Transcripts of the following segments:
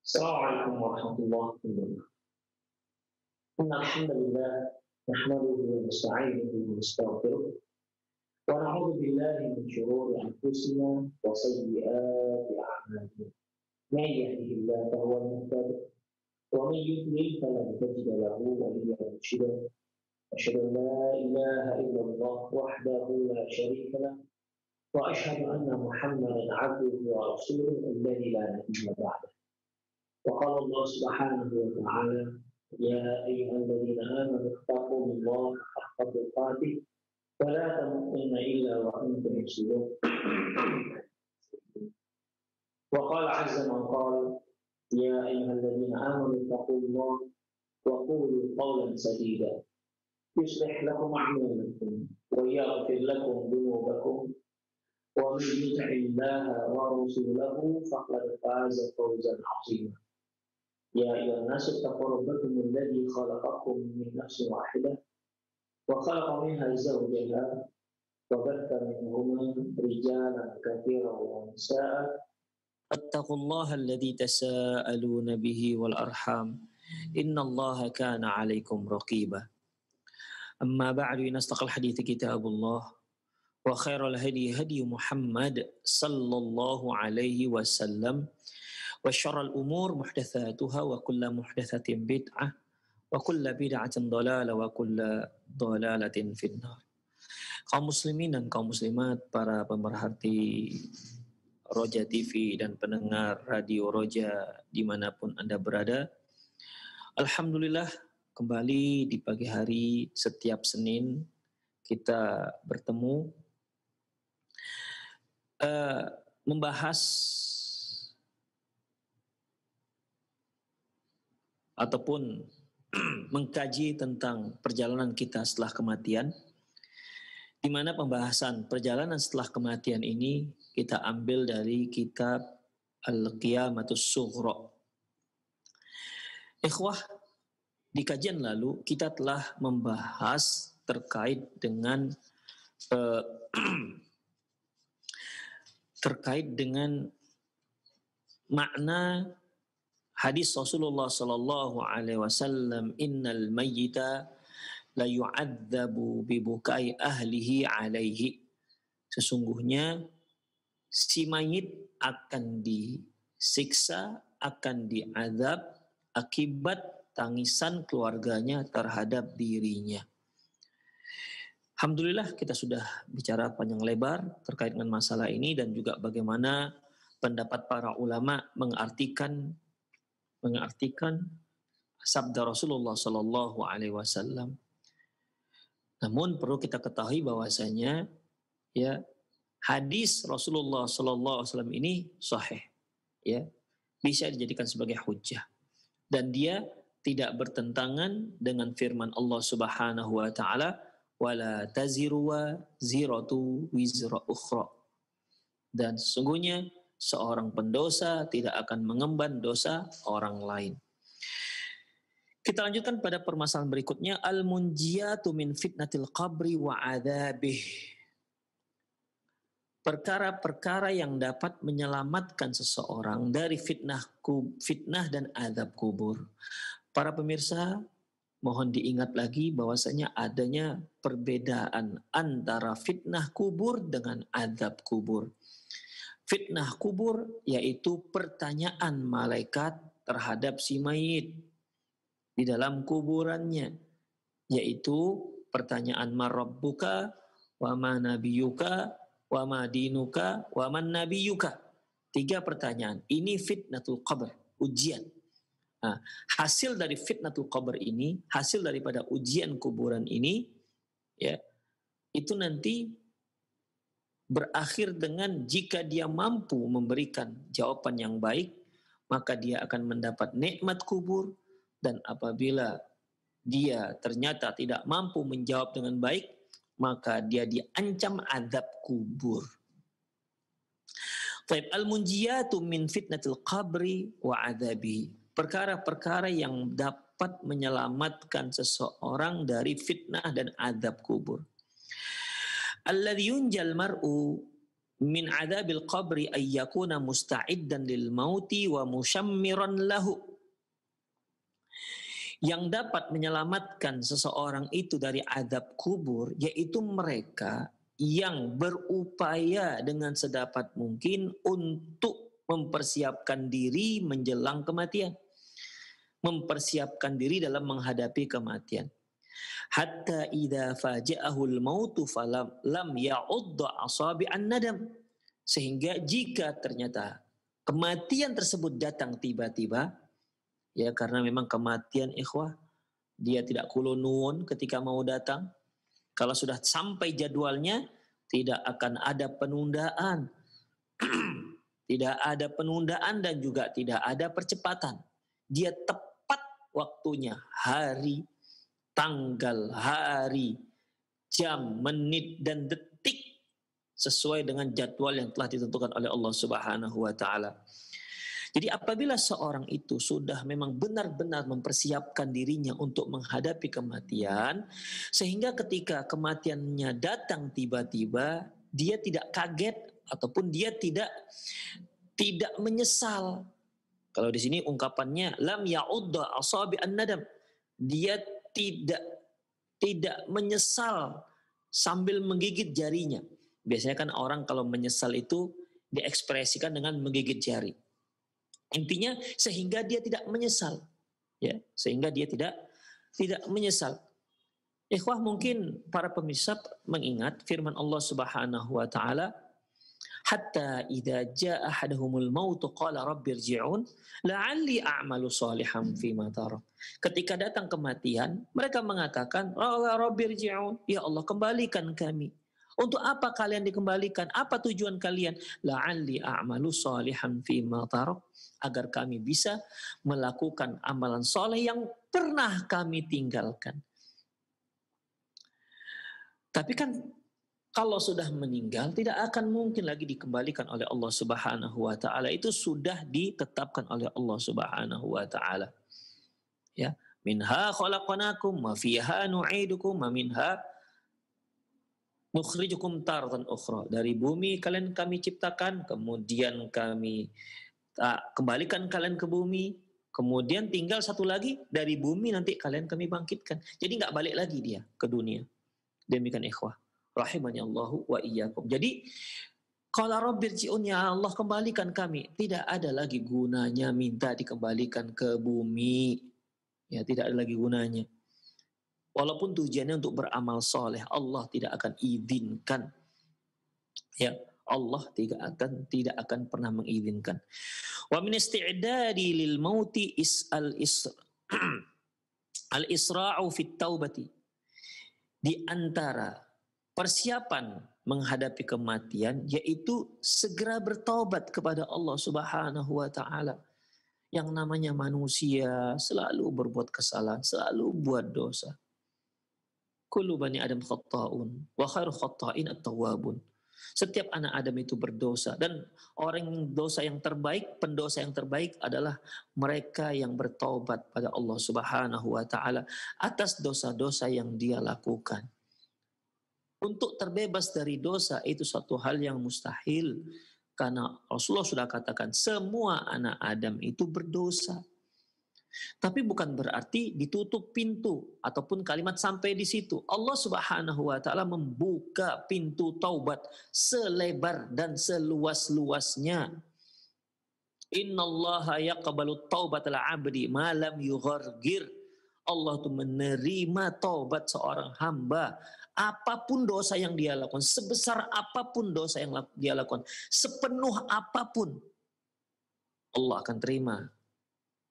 السلام عليكم ورحمة الله وبركاته. إن الحمد لله نحمده ونستعينه ونستغفره ونعوذ بالله من شرور أنفسنا وسيئات أعمالنا. من يهده الله فهو المهتد ومن يضلل فلن تجد له وليا مرشدا. أشهد أن لا إله إلا الله وحده لا شريك له وأشهد أن محمدا عبده ورسوله الذي لا نبي بعده. وقال الله سبحانه وتعالى: يا أيها الذين آمنوا اتقوا الله حق تقاته ولا تموتن إلا وأنتم مسلمون. وقال عز من قال: يا أيها الذين آمنوا اتقوا الله وقولوا قولا سديدا يصلح لكم أعمالكم ويغفر لكم ذنوبكم ومن يطع الله ورسوله فقد فاز فوزا عظيما. يا أيها الناس اتقوا ربكم الذي خلقكم من نفس واحدة وخلق منها زوجها وبث منهما رجالا كثيرا ونساء. اتقوا الله الذي تساءلون به والأرحام إن الله كان عليكم رقيبا. أما بعد إن أصدق الحديث كتاب الله وخير الهدي هدي محمد صلى الله عليه وسلم وشر الأمور محدثاتها وكل محدثة بدعة وكل بدعة ضلالة وكل ضلالة في النار. Kaum muslimin dan kaum muslimat, para pemerhati Roja TV dan pendengar Radio Roja dimanapun Anda berada, alhamdulillah kembali di pagi hari setiap Senin kita bertemu membahas ataupun mengkaji tentang perjalanan kita setelah kematian, di mana pembahasan perjalanan setelah kematian ini kita ambil dari kitab Al-Qiyamatus Sughra. Ikhwah, di kajian lalu kita telah membahas terkait dengan makna hadis Rasulullah sallallahu alaihi wasallam, innal mayyita la yu'adzabu bi bukai ahlihi alaihi. Sesungguhnya si mayit akan disiksa, akan diazab akibat tangisan keluarganya terhadap dirinya. Alhamdulillah kita sudah bicara panjang lebar terkait dengan masalah ini dan juga bagaimana pendapat para ulama mengartikan sabda Rasulullah sallallahu alaihi wasallam. Namun perlu kita ketahui bahwasanya hadis Rasulullah sallallahu alaihi wasallam ini sahih, bisa dijadikan sebagai hujjah dan dia tidak bertentangan dengan firman Allah Subhanahu wa taala, wala taziru waziratu wizra ukhra. Dan sesungguhnya seorang pendosa tidak akan mengemban dosa orang lain. Kita lanjutkan pada permasalahan berikutnya, al-munjiyatu min fitnatil qabri wa adzabih. Perkara-perkara yang dapat menyelamatkan seseorang dari fitnah dan azab kubur. Para pemirsa, mohon diingat lagi bahwasanya adanya perbedaan antara fitnah kubur dengan azab kubur. Fitnah kubur yaitu pertanyaan malaikat terhadap si mayit di dalam kuburannya, yaitu pertanyaan marabbuka wa ma nabiyuka wa ma dinuka wa man nabiyuka. 3 pertanyaan. Ini fitnatul qabr, ujian. Nah, hasil dari fitnatul qabr ini, hasil daripada ujian kuburan ini, itu nanti berakhir dengan jika dia mampu memberikan jawaban yang baik, maka dia akan mendapat nikmat kubur, dan apabila dia ternyata tidak mampu menjawab dengan baik, maka dia diancam azab kubur. Taib al-munjiyatu min fitnatil qabri wa adzabi. Perkara-perkara yang dapat menyelamatkan seseorang dari fitnah dan azab kubur. Alladzi yunjal mar'u min adzabil qabri ay yakuna musta'iddan lil mauti wa mushammiran lahu. Yang dapat menyelamatkan seseorang itu dari azab kubur yaitu mereka yang berupaya dengan sedapat mungkin untuk mempersiapkan diri menjelang kematian, mempersiapkan diri dalam menghadapi kematian. Hatta idza faja'ahul mautu falam lam ya'udda asabi'an nadam. Sehingga jika ternyata kematian tersebut datang tiba-tiba, ya karena memang kematian ikhwah, dia tidak kulunun ketika mau datang. Kalau sudah sampai jadwalnya, tidak akan ada penundaan. Tidak ada penundaan dan juga tidak ada percepatan. Dia tepat waktunya, hari, tanggal, hari, jam, menit, dan detik sesuai dengan jadwal yang telah ditentukan oleh Allah Subhanahu wa taala. Jadi apabila seorang itu sudah memang benar-benar mempersiapkan dirinya untuk menghadapi kematian, sehingga ketika kematiannya datang tiba-tiba, dia tidak kaget ataupun dia tidak menyesal. Kalau di sini ungkapannya lam ya'udda asabi'an nadam. Dia tidak menyesal sambil menggigit jarinya. Biasanya kan orang kalau menyesal itu diekspresikan dengan menggigit jari. Intinya sehingga dia tidak menyesal, ya, sehingga dia tidak menyesal. Ikhwah, mungkin para pemirsa mengingat firman Allah Subhanahu wa taala, hatta idza jaa ahaduhumul maut qala rabbirji'un la'alli a'malu shalihan fima tarak. Ketika datang kematian, mereka mengatakan, rabbirji'un, ya Allah kembalikan kami. Untuk apa kalian dikembalikan? Apa tujuan kalian? La'alli a'malu shalihan fima tarak, agar kami bisa melakukan amalan soleh yang pernah kami tinggalkan. Tapi kan kalau sudah meninggal tidak akan mungkin lagi dikembalikan oleh Allah Subhanahu wa taala. Itu sudah ditetapkan oleh Allah Subhanahu wa taala. Ya, minha khalaqnakum wa fiha nu'idukum wa minha nukhrijukum taratan ukhra. Dari bumi kalian kami ciptakan, kemudian kami kembalikan kalian ke bumi, kemudian tinggal satu lagi dari bumi nanti kalian kami bangkitkan. Jadi nggak balik lagi dia ke dunia. Demikian ikhwah, rahimani Allahu wa iyyakum. Jadi qala rabbirji'un, ya Allah kembalikan kami. Tidak ada lagi gunanya minta dikembalikan ke bumi. Ya, tidak ada lagi gunanya. Walaupun tujuannya untuk beramal soleh, Allah tidak akan izinkan. Ya, Allah tidak akan pernah mengizinkan. Wa min isti'dadi lil mauti al-isra'u fit taubati. Di antara persiapan menghadapi kematian yaitu segera bertaubat kepada Allah Subhanahu wa taala. Yang namanya manusia selalu berbuat kesalahan, selalu buat dosa. Kullu bani Adam khatta'un wa khairu khatta'in at-tawwabun. Setiap anak Adam itu berdosa dan orang dosa yang terbaik, pendosa yang terbaik adalah mereka yang bertaubat pada Allah Subhanahu wa taala atas dosa-dosa yang dia lakukan. Untuk terbebas dari dosa itu suatu hal yang mustahil karena Rasulullah sudah katakan semua anak Adam itu berdosa. Tapi bukan berarti ditutup pintu ataupun kalimat sampai di situ. Allah Subhanahu wa taala membuka pintu taubat selebar dan seluas-luasnya. Innallaha yaqbalu taubatal 'abdi ma lam yughargir. Allah itu menerima taubat seorang hamba apapun dosa yang dia lakukan, sebesar apapun dosa yang dia lakukan, sepenuh apapun Allah akan terima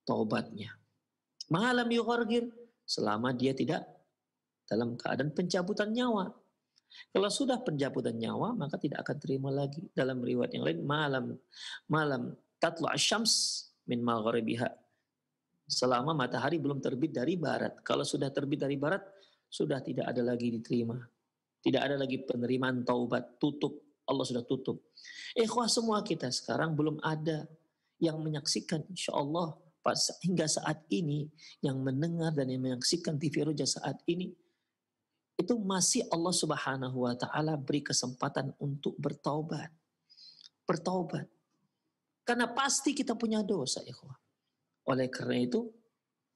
taubatnya. Malam yughargir, selama dia tidak dalam keadaan pencabutan nyawa. Kalau sudah pencabutan nyawa, maka tidak akan terima lagi. Dalam riwayat yang lain, malam tatlu asyams min maghribiha. Selama matahari belum terbit dari barat. Kalau sudah terbit dari barat, sudah tidak ada lagi diterima. Tidak ada lagi penerimaan taubat, tutup. Allah sudah tutup. Ikhwah, semua kita sekarang belum ada yang menyaksikan, insya Allah hingga saat ini, yang mendengar dan yang menyaksikan TV Roja saat ini, itu masih Allah Subhanahu wa taala beri kesempatan untuk bertaubat. bertaubat. Karena pasti kita punya dosa, ikhwah. Oleh karena itu,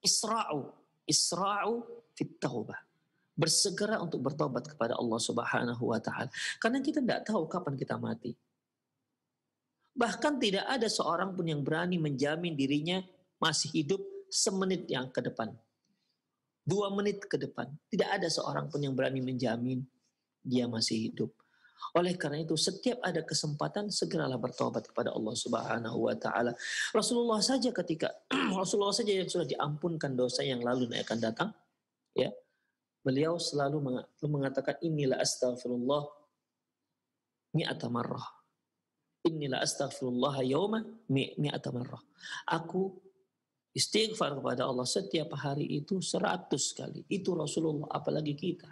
isra'u fit taubah. Bersegera untuk bertobat kepada Allah Subhanahu wa taala. Karena kita tidak tahu kapan kita mati. Bahkan tidak ada seorang pun yang berani menjamin dirinya masih hidup semenit yang ke depan. 2 menit ke depan. Tidak ada seorang pun yang berani menjamin dia masih hidup. Oleh karena itu, setiap ada kesempatan, segeralah bertobat kepada Allah Subhanahu wa taala. Rasulullah saja Rasulullah saja yang sudah diampunkan dosa yang lalu dan akan datang, ya. Beliau selalu mengatakan, inilah astaghfirullah mi'ata marrah. Inilah astaghfirullah yauma mi'ata marrah. Aku istighfar kepada Allah setiap hari itu 100 kali. Itu Rasulullah, apalagi kita.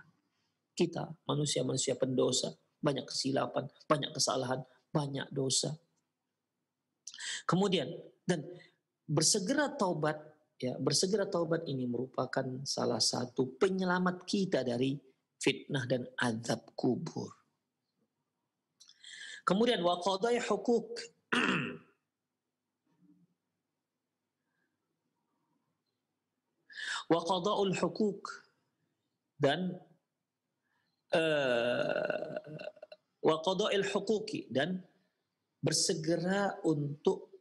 Kita manusia-manusia pendosa, banyak kesilapan, banyak kesalahan, banyak dosa. Kemudian, dan bersegera taubat, ya, bersegera taubat ini merupakan salah satu penyelamat kita dari fitnah dan azab kubur. Kemudian wa qadai hukuk. Wa qada'ul hukuk, dan wa qada'il hukuki, dan bersegera untuk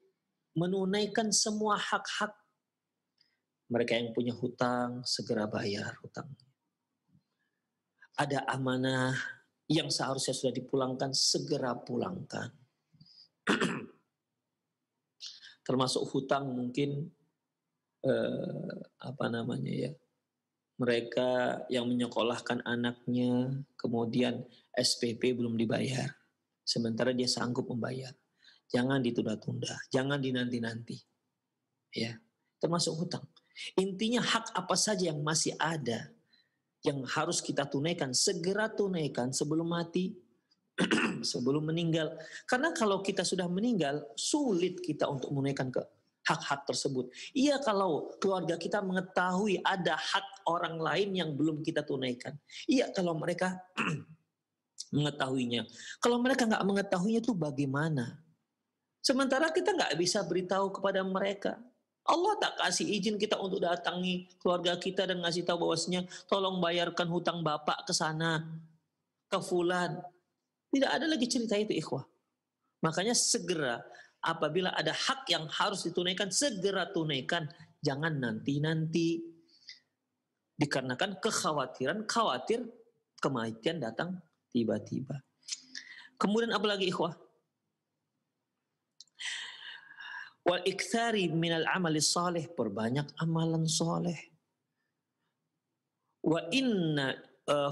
menunaikan semua hak-hak. Mereka yang punya hutang, segera bayar hutang. Ada amanah yang seharusnya sudah dipulangkan, segera pulangkan. Termasuk hutang mungkin mereka yang menyekolahkan anaknya, kemudian SPP belum dibayar, sementara dia sanggup membayar. Jangan ditunda-tunda, jangan dinanti-nanti, ya. Termasuk hutang. Intinya hak apa saja yang masih ada, yang harus kita tunaikan, segera tunaikan sebelum mati, sebelum meninggal. Karena kalau kita sudah meninggal, sulit kita untuk menunaikan hak-hak tersebut. Iya, kalau keluarga kita mengetahui ada hak orang lain yang belum kita tunaikan. Iya, kalau mereka mengetahuinya. Kalau mereka nggak mengetahuinya itu bagaimana? Sementara kita nggak bisa beritahu kepada mereka. Allah tak kasih izin kita untuk datangi keluarga kita dan ngasih tahu bahwasanya tolong bayarkan hutang bapak ke sana, ke fulan. Tidak ada lagi cerita itu, ikhwah. Makanya segera, apabila ada hak yang harus ditunaikan, segera tunaikan. Jangan nanti-nanti. Dikarenakan khawatir kematian datang tiba-tiba. Kemudian apa lagi, ikhwah? Wal iktsari minal amali salih, perbanyak amalan saleh. Wa inna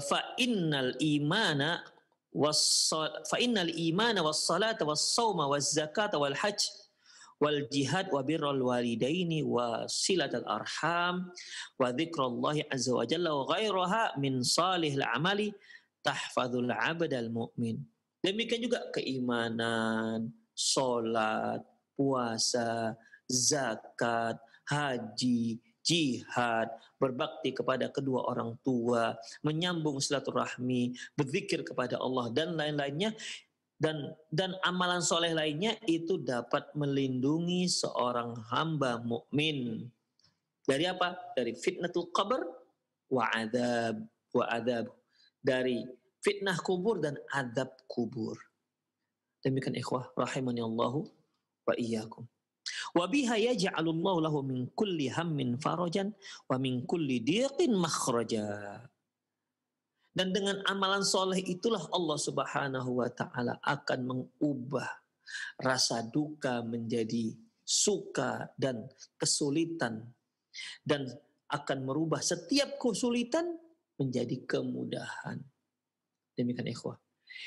fa innal imana was salata was sauma was zakata wal hajj wal jihad wa birrul walidaini wa silatul arham wa dzikrallahi azza wa jalla wa ghairaha min salihil amali tahfadzul abdal mu'min. Demikian juga keimanan, salat, puasa, zakat, haji, jihad, berbakti kepada kedua orang tua, menyambung silaturahmi, berzikir kepada Allah dan lain-lainnya, dan amalan soleh lainnya itu dapat melindungi seorang hamba mukmin dari apa? Dari fitnatul qabr wa adab, dari fitnah kubur dan adab kubur. Demikian ikhwah rahimani Allahu wa iyyakum. Wa biha yaj'alullahu lahu min kulli hammin farajan wa min kulli dhiqin makhraja. Dan dengan amalan soleh itulah Allah Subhanahu wa taala akan mengubah rasa duka menjadi suka dan kesulitan, dan akan merubah setiap kesulitan menjadi kemudahan. Demikian ikhwah.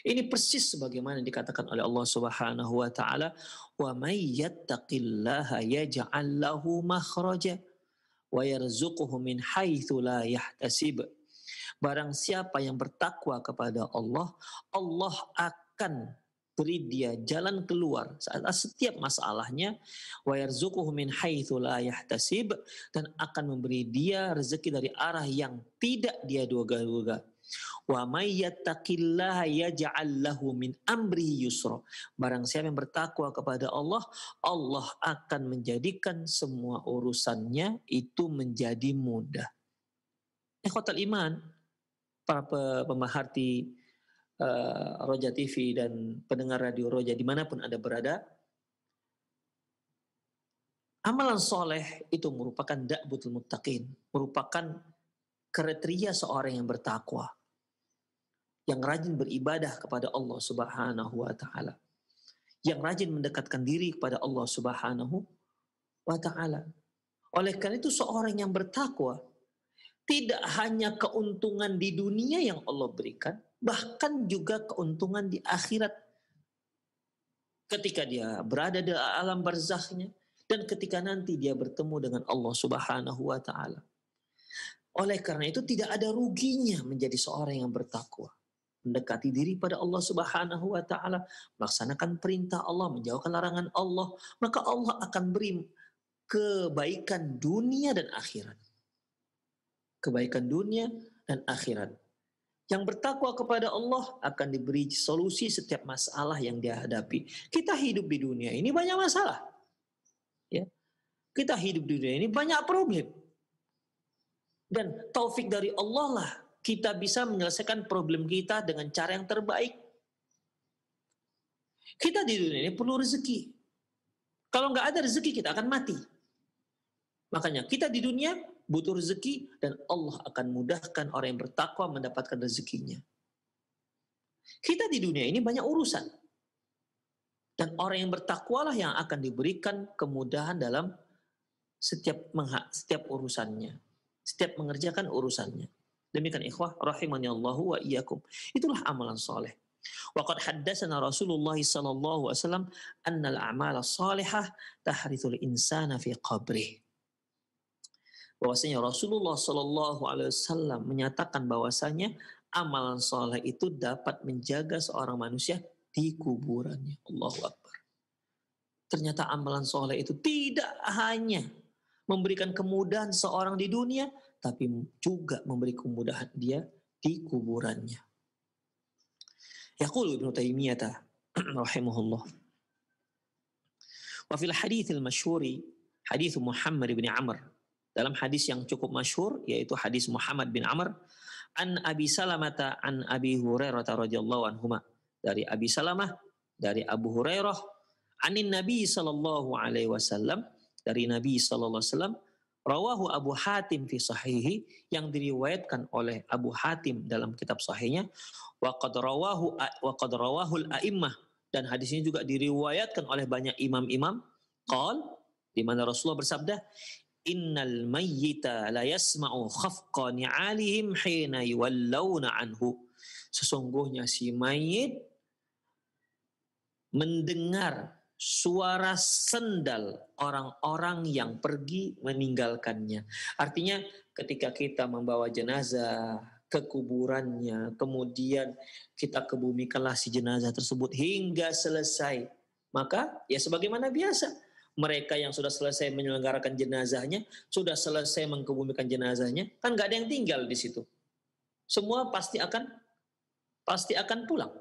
Ini persis sebagaimana dikatakan oleh Allah Subhanahu wa taala, "Wa may yattaqillaha yaj'al lahu makhraja wa yarzuquhu min haitsu la yahtasib." Barang siapa yang bertakwa kepada Allah, Allah akan beri dia jalan keluar saat setiap masalahnya, wa yarzuquhu min haitsu la yahtasib, dan akan memberi dia rezeki dari arah yang tidak dia duga-duga. Wa may yattaqillaha yaj'al lahu min amrihi yusra. Barang siapa yang bertakwa kepada Allah, Allah akan menjadikan semua urusannya itu menjadi mudah. Ikhwatal iman, para pemerhati Roja TV dan pendengar radio Roja dimanapun Anda berada, amalan soleh itu merupakan da'butul muttaqin, merupakan kriteria seorang yang bertakwa, yang rajin beribadah kepada Allah Subhanahu wa taala, yang rajin mendekatkan diri kepada Allah Subhanahu wa taala. Oleh karena itu seorang yang bertakwa tidak hanya keuntungan di dunia yang Allah berikan, bahkan juga keuntungan di akhirat. Ketika dia berada di alam barzakhnya dan ketika nanti dia bertemu dengan Allah Subhanahu wa taala. Oleh karena itu tidak ada ruginya menjadi seorang yang bertakwa. Mendekati diri pada Allah Subhanahu wa taala, melaksanakan perintah Allah, menjauhkan larangan Allah, maka Allah akan beri kebaikan dunia dan akhirat. Kebaikan dunia dan akhirat. Yang bertakwa kepada Allah akan diberi solusi setiap masalah yang dia hadapi. Kita hidup di dunia ini banyak masalah. Ya. Kita hidup di dunia ini banyak problem. Dan taufik dari Allah lah kita bisa menyelesaikan problem kita dengan cara yang terbaik. Kita di dunia ini perlu rezeki. Kalau nggak ada rezeki kita akan mati. Makanya kita di dunia butuh rezeki dan Allah akan mudahkan orang yang bertakwa mendapatkan rezekinya. Kita di dunia ini banyak urusan. Dan orang yang bertakwalah yang akan diberikan kemudahan dalam setiap urusannya. Setiap mengerjakan urusannya. Demikian ikhwah rahimani Allahu wa iyyakum. Itulah amalan soleh. Wa qad haddatsana Rasulullah sallallahu alaihi wasallam annal a'mala shalihah tahrithul insana fi qabrih. Bahwasanya Rasulullah sallallahu alaihi wasallam menyatakan bahwasanya amalan soleh itu dapat menjaga seorang manusia di kuburannya. Allahu Akbar. Ternyata amalan soleh itu tidak hanya memberikan kemudahan seorang di dunia, tapi juga memberi kemudahan dia di kuburannya. Yaqulu Ibnu Taimiyah rahimahullah. Wa fil haditsil masyhuri hadits Muhammad bin Amr. Dalam hadis yang cukup masyhur yaitu hadis Muhammad bin Amr an Abi Salamah an Abi Hurairah radhiyallahu anhuma. Dari Abi Salamah dari Abu Hurairah anin Nabi sallallahu alaihi wasallam, dari Nabi sallallahu alaihi wasallam, rawahu Abu Hatim fi sahihi, yang diriwayatkan oleh Abu Hatim dalam kitab sahihnya, wa qad rawahu al-a'immah, dan hadis ini juga diriwayatkan oleh banyak imam-imam, qal, di mana Rasulullah bersabda, innal mayyita la yasma'u khafqa ni'alihim hina yuwallawna anhu. Sesungguhnya si mayit mendengar suara sendal orang-orang yang pergi meninggalkannya. Artinya ketika kita membawa jenazah ke kuburannya, kemudian kita kebumikanlah si jenazah tersebut hingga selesai. Maka ya sebagaimana biasa, mereka yang sudah selesai menyelenggarakan jenazahnya, sudah selesai mengkebumikan jenazahnya, kan nggak ada yang tinggal di situ. Semua pasti akan pulang.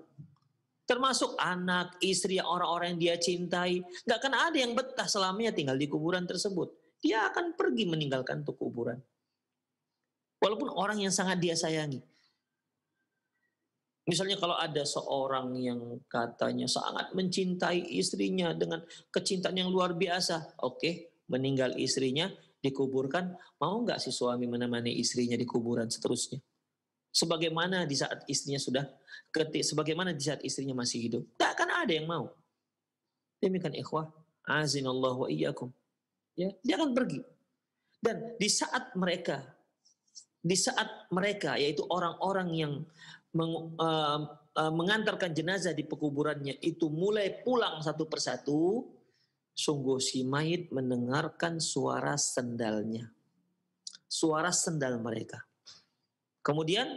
Termasuk anak, istri, orang-orang yang dia cintai. Nggak akan ada yang betah selamanya tinggal di kuburan tersebut. Dia akan pergi meninggalkan tuh kuburan. Walaupun orang yang sangat dia sayangi. Misalnya kalau ada seorang yang katanya sangat mencintai istrinya dengan kecintaan yang luar biasa. Oke, meninggal istrinya, dikuburkan. Mau nggak si suami menemani istrinya di kuburan seterusnya? Sebagaimana di saat istrinya masih hidup. Tak akan ada yang mau. Demikian ikhwah, azinallahu wa iyyakum. Ya, dia akan pergi. Dan di saat mereka yaitu orang-orang yang mengantarkan jenazah di pekuburannya itu mulai pulang satu persatu, sungguh si mayit mendengarkan suara sendalnya. Suara sendal mereka. Kemudian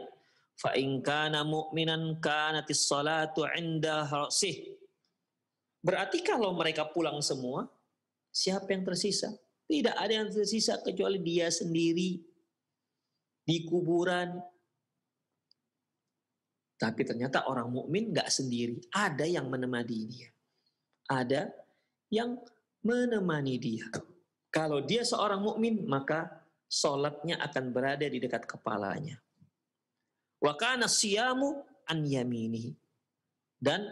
fa in kana mu'minan kanatis salatu 'inda ra'sih. Berarti kalau mereka pulang semua, siapa yang tersisa? Tidak ada yang tersisa kecuali dia sendiri di kuburan. Tapi ternyata orang mukmin nggak sendiri, ada yang menemani dia. Ada yang menemani dia. Kalau dia seorang mukmin, maka sholatnya akan berada di dekat kepalanya. Wa kana siyamu an yaminihi. Dan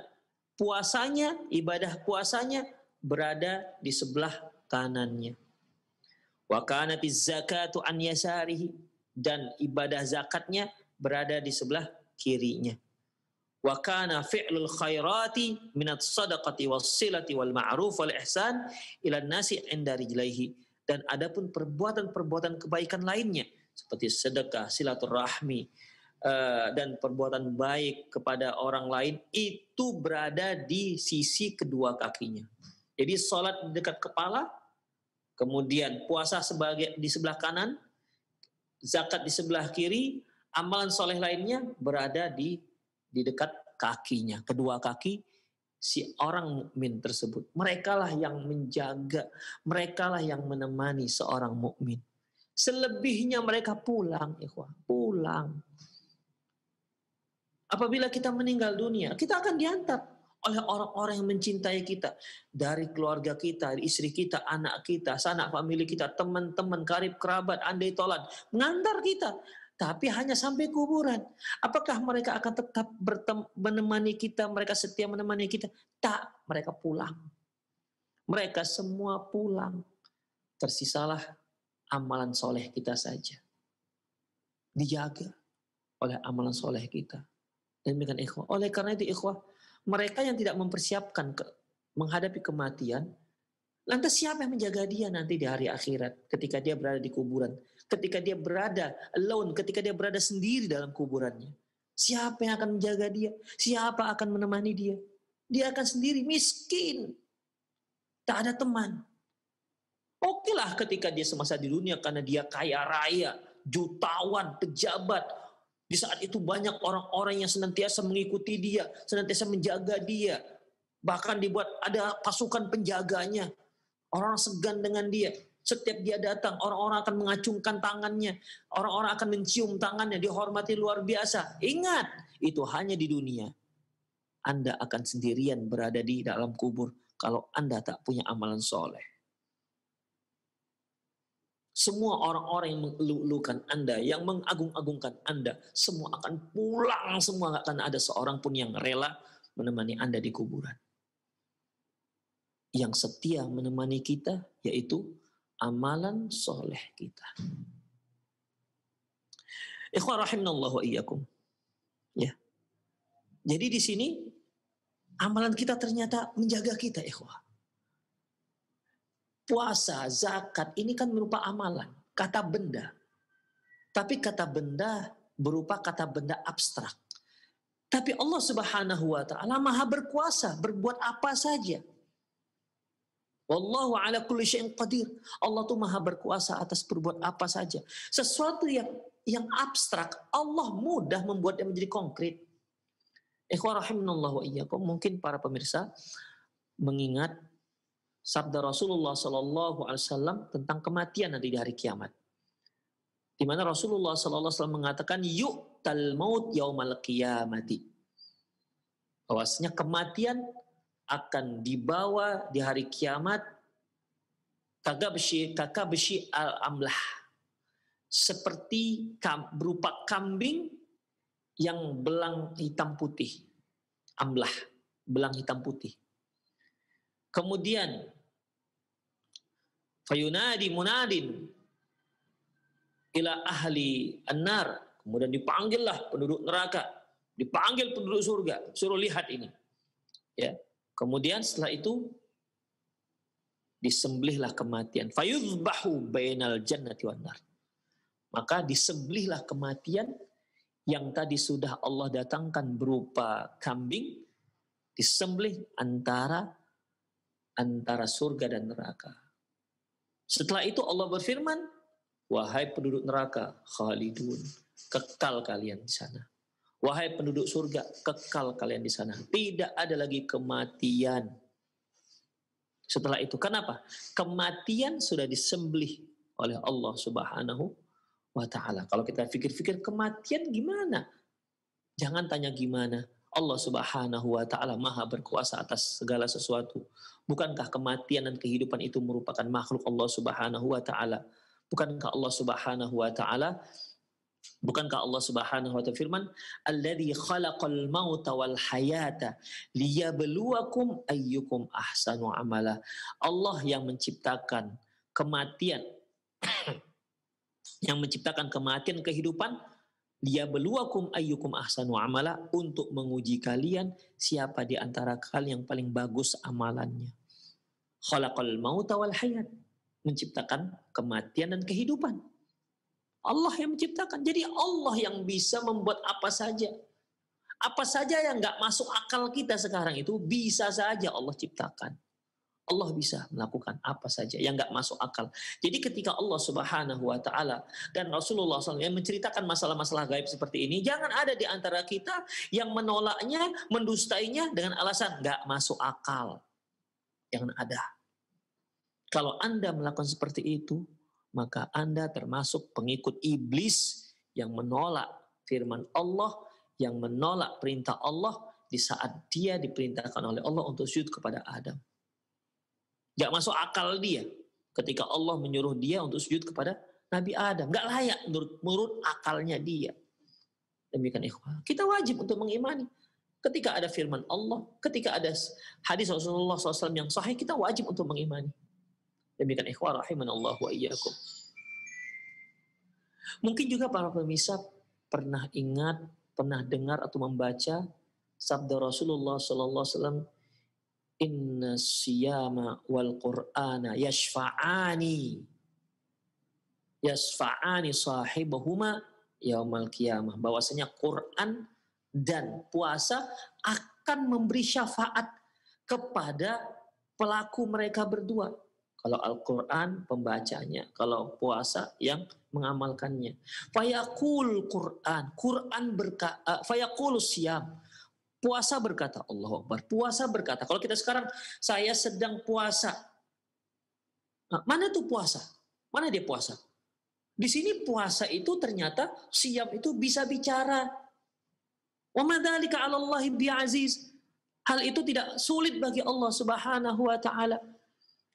puasanya, ibadah puasanya berada di sebelah kanannya. Wa kanatiz zakatu an yasarihi. Dan ibadah zakatnya berada di sebelah kirinya. Wa kana fi'lul khairati minat sadaqati wassilati wal ma'ruf wal ihsan ila nasi inda rijlaihi. Dan adapun perbuatan-perbuatan kebaikan lainnya seperti sedekah, silaturahmi, dan perbuatan baik kepada orang lain itu berada di sisi kedua kakinya. Jadi sholat di dekat kepala, kemudian puasa di sebelah kanan, zakat di sebelah kiri, amalan soleh lainnya berada di dekat kakinya, kedua kaki si orang mukmin tersebut. Merekalah yang menjaga, merekalah yang menemani seorang mukmin. Selebihnya mereka pulang, ikhwah, pulang. Apabila kita meninggal dunia, kita akan diantar oleh orang-orang yang mencintai kita. Dari keluarga kita, istri kita, anak kita, sanak famili kita, teman-teman, karib, kerabat, andai tolan. Mengantar kita. Tapi hanya sampai kuburan. Apakah mereka akan tetap menemani kita, mereka setia menemani kita? Tak, mereka pulang. Mereka semua pulang. Tersisalah amalan soleh kita saja. Dijaga oleh amalan soleh kita. Demikian ikhwah. Oleh karena itu ikhwah, mereka yang tidak mempersiapkan menghadapi kematian, lantas siapa yang menjaga dia nanti di hari akhirat ketika dia berada di kuburan, ketika dia berada alone, ketika dia berada sendiri dalam kuburannya? Siapa yang akan menjaga dia? Siapa akan menemani dia? Dia akan sendiri, miskin. Tak ada teman. Oke lah ketika dia semasa di dunia karena dia kaya raya, jutawan, pejabat. Di saat itu banyak orang-orang yang senantiasa mengikuti dia, senantiasa menjaga dia. Bahkan dibuat ada pasukan penjaganya. Orang segan dengan dia. Setiap dia datang, orang-orang akan mengacungkan tangannya. Orang-orang akan mencium tangannya, dihormati luar biasa. Ingat, itu hanya di dunia. Anda akan sendirian berada di dalam kubur kalau Anda tak punya amalan soleh. Semua orang-orang yang mengeluh-elukan Anda, yang mengagung-agungkan Anda, semua akan pulang, semua nggak akan ada seorang pun yang rela menemani Anda di kuburan. Yang setia menemani kita, yaitu amalan soleh kita. Ikhwan rahimanallahu wa iyyakum. Ya. Jadi di sini, amalan kita ternyata menjaga kita, ikhwah. Puasa, zakat, ini kan berupa amalan, kata benda. Tapi kata benda berupa kata benda abstrak. Tapi Allah Subhanahu wa ta'ala maha berkuasa, berbuat apa saja. Wallahu ala kulli syai'in qadir. Allah tuh maha berkuasa atas berbuat apa saja. Sesuatu yang abstrak, Allah mudah membuatnya menjadi konkret. Ikhwan rahimanallahu wa iyyakum, mungkin para pemirsa mengingat sabda Rasulullah Sallallahu Alaihi Wasallam tentang kematian nanti di hari kiamat. Di mana Rasulullah Sallallahu Alaihi Wasallam mengatakan yu'tal maut yaumal qiyamati. Bahwasanya kematian akan dibawa di hari kiamat kakabshi al-amlah. Seperti berupa kambing yang belang hitam putih. Amlah, belang hitam putih. Kemudian fayunadi munadin ila ahli an-nar. Kemudian dipanggillah penduduk neraka, dipanggil penduduk surga, suruh lihat ini. Ya. Kemudian setelah itu disembelihlah kematian. Fayuzbahu bainal jannati wan nar. Maka disembelihlah kematian yang tadi sudah Allah datangkan berupa kambing, disembelih antara surga dan neraka. Setelah itu Allah berfirman, wahai penduduk neraka, khalidun, kekal kalian di sana. Wahai penduduk surga, kekal kalian di sana. Tidak ada lagi kematian. Setelah itu, kenapa? Kematian sudah disembelih oleh Allah Subhanahu wa ta'ala. Kalau kita pikir-pikir kematian gimana? Jangan tanya gimana. Allah Subhanahu wa taala Maha berkuasa atas segala sesuatu. Bukankah kematian dan kehidupan itu merupakan makhluk Allah Subhanahu wa taala? Bukankah Allah Subhanahu wa taala Bukankah Allah Subhanahu wa ta'ala firman, "Alladzi khalaqal mauta wal hayata liyabluwakum ayyukum ahsanu amala." Allah yang menciptakan kematian, yang menciptakan kematian kehidupan, liyabluwakum ayyukum ahsanu amala, untuk menguji kalian siapa di antara kalian yang paling bagus amalannya. Khalaqal mauta wal hayat, menciptakan kematian dan kehidupan. Allah yang menciptakan. Jadi Allah yang bisa membuat apa saja. Apa saja yang nggak masuk akal kita sekarang itu bisa saja Allah ciptakan. Allah bisa melakukan apa saja yang nggak masuk akal. Jadi ketika Allah Subhanahu wa taala dan Rasulullah SAW yang menceritakan masalah-masalah gaib seperti ini, jangan ada di antara kita yang menolaknya, mendustainya dengan alasan nggak masuk akal. Jangan ada. Kalau Anda melakukan seperti itu, maka Anda termasuk pengikut iblis yang menolak firman Allah, yang menolak perintah Allah di saat dia diperintahkan oleh Allah untuk sujud kepada Adam. Gak masuk akal dia ketika Allah menyuruh dia untuk sujud kepada Nabi Adam. Gak layak menurut akalnya dia. Demikian ikhwan. Kita wajib untuk mengimani. Ketika ada firman Allah, ketika ada hadis Rasulullah SAW yang sahih, kita wajib untuk mengimani. Demikian ikhwan rahimanallahu wa iyyakum. Mungkin juga para pemirsa pernah ingat, pernah dengar atau membaca sabda Rasulullah sallallahu alaihi wasallam, "Inna siyama wal Qur'ana yashfa'ani sahibahuma yaumal qiyamah." Bahwasanya Quran dan puasa akan memberi syafaat kepada pelaku mereka berdua. Kalau Al-Quran pembacanya, kalau puasa yang mengamalkannya. Fayaqul Quran berkata, fayaqulus siyam. Puasa berkata, Allahu Akbar. Puasa berkata, kalau kita sekarang, saya sedang puasa. Nah, mana tuh puasa? Mana dia puasa? Di sini puasa itu ternyata siyam itu bisa bicara. Wa madzalika 'alallahi bi'aziz. Hal itu tidak sulit bagi Allah Subhanahu wa taala.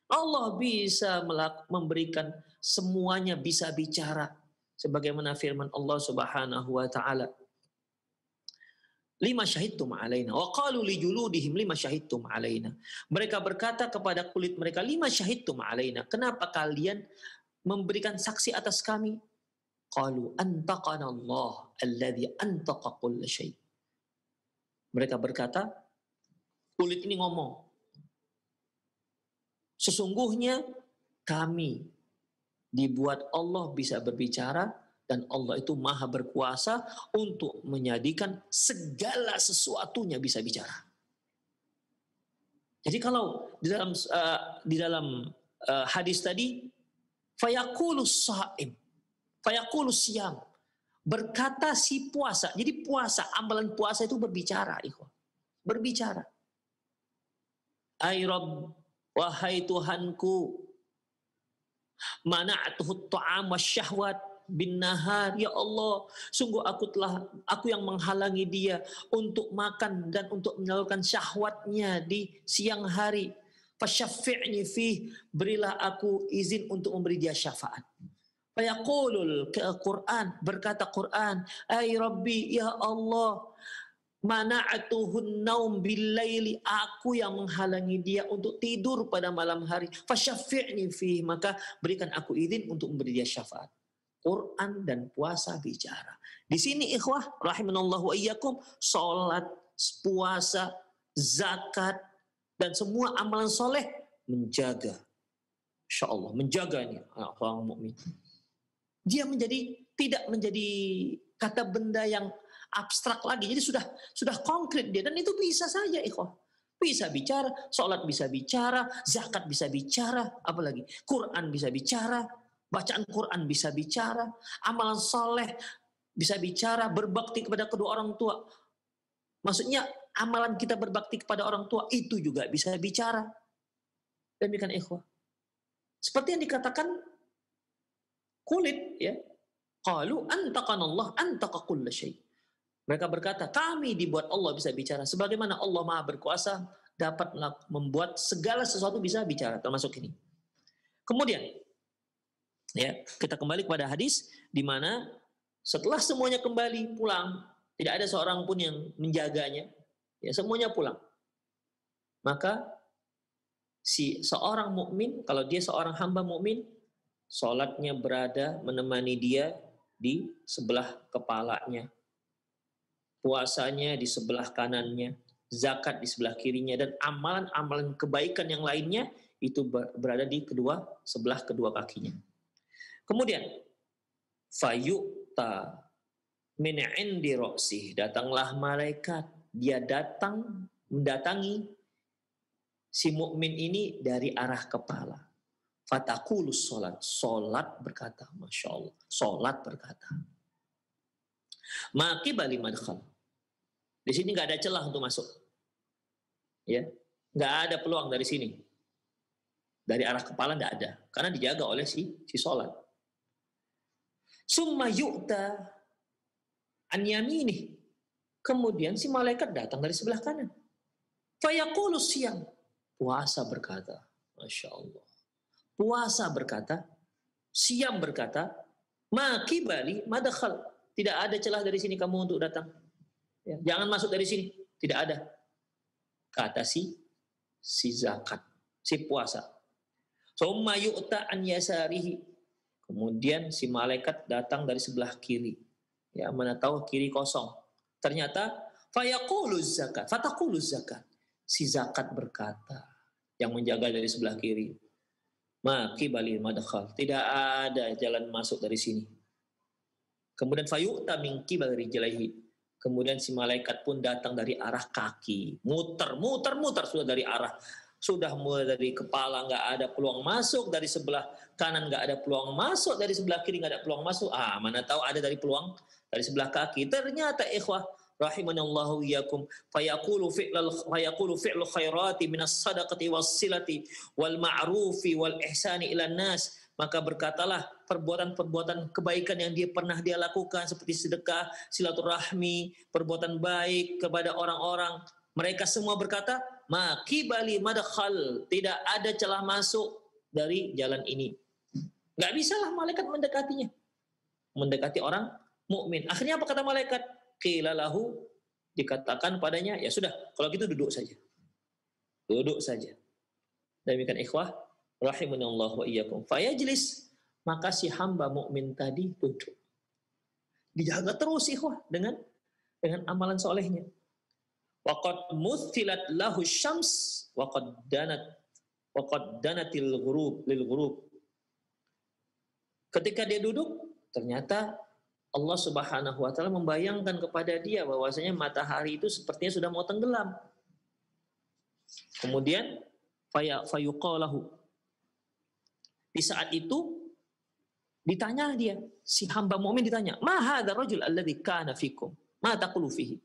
Allah bisa memberikan semuanya bisa bicara. Sebagaimana firman Allah Subhanahu wa ta'ala. Lima syahidtum alaina. Wa qalu li juludihim lima syahidtum alaina. Mereka berkata kepada kulit mereka, lima syahidtum alaina. Kenapa kalian memberikan saksi atas kami? Qalu antaqana Allah alladhi antaqa kulla syai'. Mereka berkata, kulit ini ngomong, sesungguhnya kami dibuat Allah bisa berbicara dan Allah itu maha berkuasa untuk menjadikan segala sesuatunya bisa bicara. Jadi kalau di dalam hadis tadi, fayaqulus sha'im, fayaqulus siyam, berkata si puasa. Jadi puasa, amalan puasa itu berbicara, ikhwan. Berbicara. Ay Rabb, wahai Tuhanku, mana'atuhu ta'am wasyahwat bin nahar, ya Allah, sungguh aku yang menghalangi dia untuk makan dan untuk menyalurkan syahwatnya di siang hari. Fasyaffi'ni fih, berilah aku izin untuk memberi dia syafaat. Fayaqulul Quran, berkata Quran, ay Rabbi, ya Allah, mana'atuhun naum billaili, aku yang menghalangi dia untuk tidur pada malam hari. Fasyaffi'ni fih, maka berikan aku izin untuk memberi dia syafaat. Quran dan puasa bicara. Di sini ikhwah rahimanallahu wa iyyakum, salat, puasa, zakat dan semua amalan soleh menjaga. Insyaallah menjaga ini orang mukmin. Dia tidak menjadi kata benda yang abstrak lagi. Jadi sudah konkret dia, dan itu bisa saja ikhwah. Bisa bicara, sholat bisa bicara, zakat bisa bicara, apalagi Quran bisa bicara, bacaan Quran bisa bicara, amalan soleh bisa bicara, berbakti kepada kedua orang tua. Maksudnya amalan kita berbakti kepada orang tua itu juga bisa bicara. Demikian ikhwah. Seperti yang dikatakan kulit, ya. Qalu antaqanallah antaqa kulla syai'. Mereka berkata, kami dibuat Allah bisa bicara. Sebagaimana Allah Maha Berkuasa dapat membuat segala sesuatu bisa bicara, termasuk ini. Kemudian, ya, kita kembali kepada hadis di mana setelah semuanya kembali pulang, tidak ada seorang pun yang menjaganya, ya semuanya pulang. Maka si seorang mukmin, kalau dia seorang hamba mukmin, sholatnya berada menemani dia di sebelah kepalanya, puasanya di sebelah kanannya, zakat di sebelah kirinya, dan amalan-amalan kebaikan yang lainnya itu berada di sebelah kedua kakinya. Kemudian fayu'ta min 'indi ra'sih, datanglah malaikat, dia mendatangi si mukmin ini dari arah kepala. Fatakulus solat berkata, Masya Allah, solat berkata, maki bali madkhal. Di sini nggak ada celah untuk masuk, ya, nggak ada peluang dari sini, dari arah kepala nggak ada, karena dijaga oleh si solat. Summa yu'ta an yaminih, kemudian si malaikat datang dari sebelah kanan. Fayaqulu siyam, puasa berkata, Masya Allah. Puasa berkata, siam berkata, maki bali madkhal, tidak ada celah dari sini kamu untuk datang. Ya, jangan masuk dari sini, tidak ada. Kata si zakat, si puasa. Summa yu'ta an yasarihi, kemudian si malaikat datang dari sebelah kiri. Ya, mana tahu kiri kosong. Ternyata fayaquluz zakat, fataquluz zakat. Si zakat berkata, yang menjaga dari sebelah kiri, maki bali madkhal, tidak ada jalan masuk dari sini. Kemudian fayu'ta min qibali rijlaihi, kemudian si malaikat pun datang dari arah kaki, muter sudah dari arah, sudah mulai dari kepala nggak ada peluang masuk, dari sebelah kanan nggak ada peluang masuk, dari sebelah kiri nggak ada peluang masuk. Mana tahu ada dari peluang dari sebelah kaki. Ternyata ikhwah rahimanallahu iyyakum, fayaqulu fi'lu khairati minas sadaqati was silati wal ma'rufi wal ihsani ilan nas, maka berkatalah perbuatan-perbuatan kebaikan yang dia lakukan seperti sedekah, silaturahmi, perbuatan baik kepada orang-orang. Mereka semua berkata, maki bali madkhal, tidak ada celah masuk dari jalan ini. Nggak bisalah malaikat mendekatinya, mendekati orang mukmin. Akhirnya apa kata malaikat? Qila lahu, dikatakan padanya, ya sudah, kalau gitu duduk saja. Duduk saja. Demikian ikhwah rahimanallahu wa iyyakum. Fayajlis, maka si hamba mukmin tadi duduk. Dijaga terus ikhwah dengan amalan solehnya. Waqad muthilat lahu syams waqad danatil ghurub lil ghurub. Ketika dia duduk, ternyata Allah Subhanahu wa taala membayangkan kepada dia bahwasanya matahari itu sepertinya sudah mau tenggelam. Kemudian fayuqalahu, di saat itu ditanya dia, si hamba mukmin ditanya, "Ma hadzal rajul alladzi kana fikum? Ma taqulu fihi?"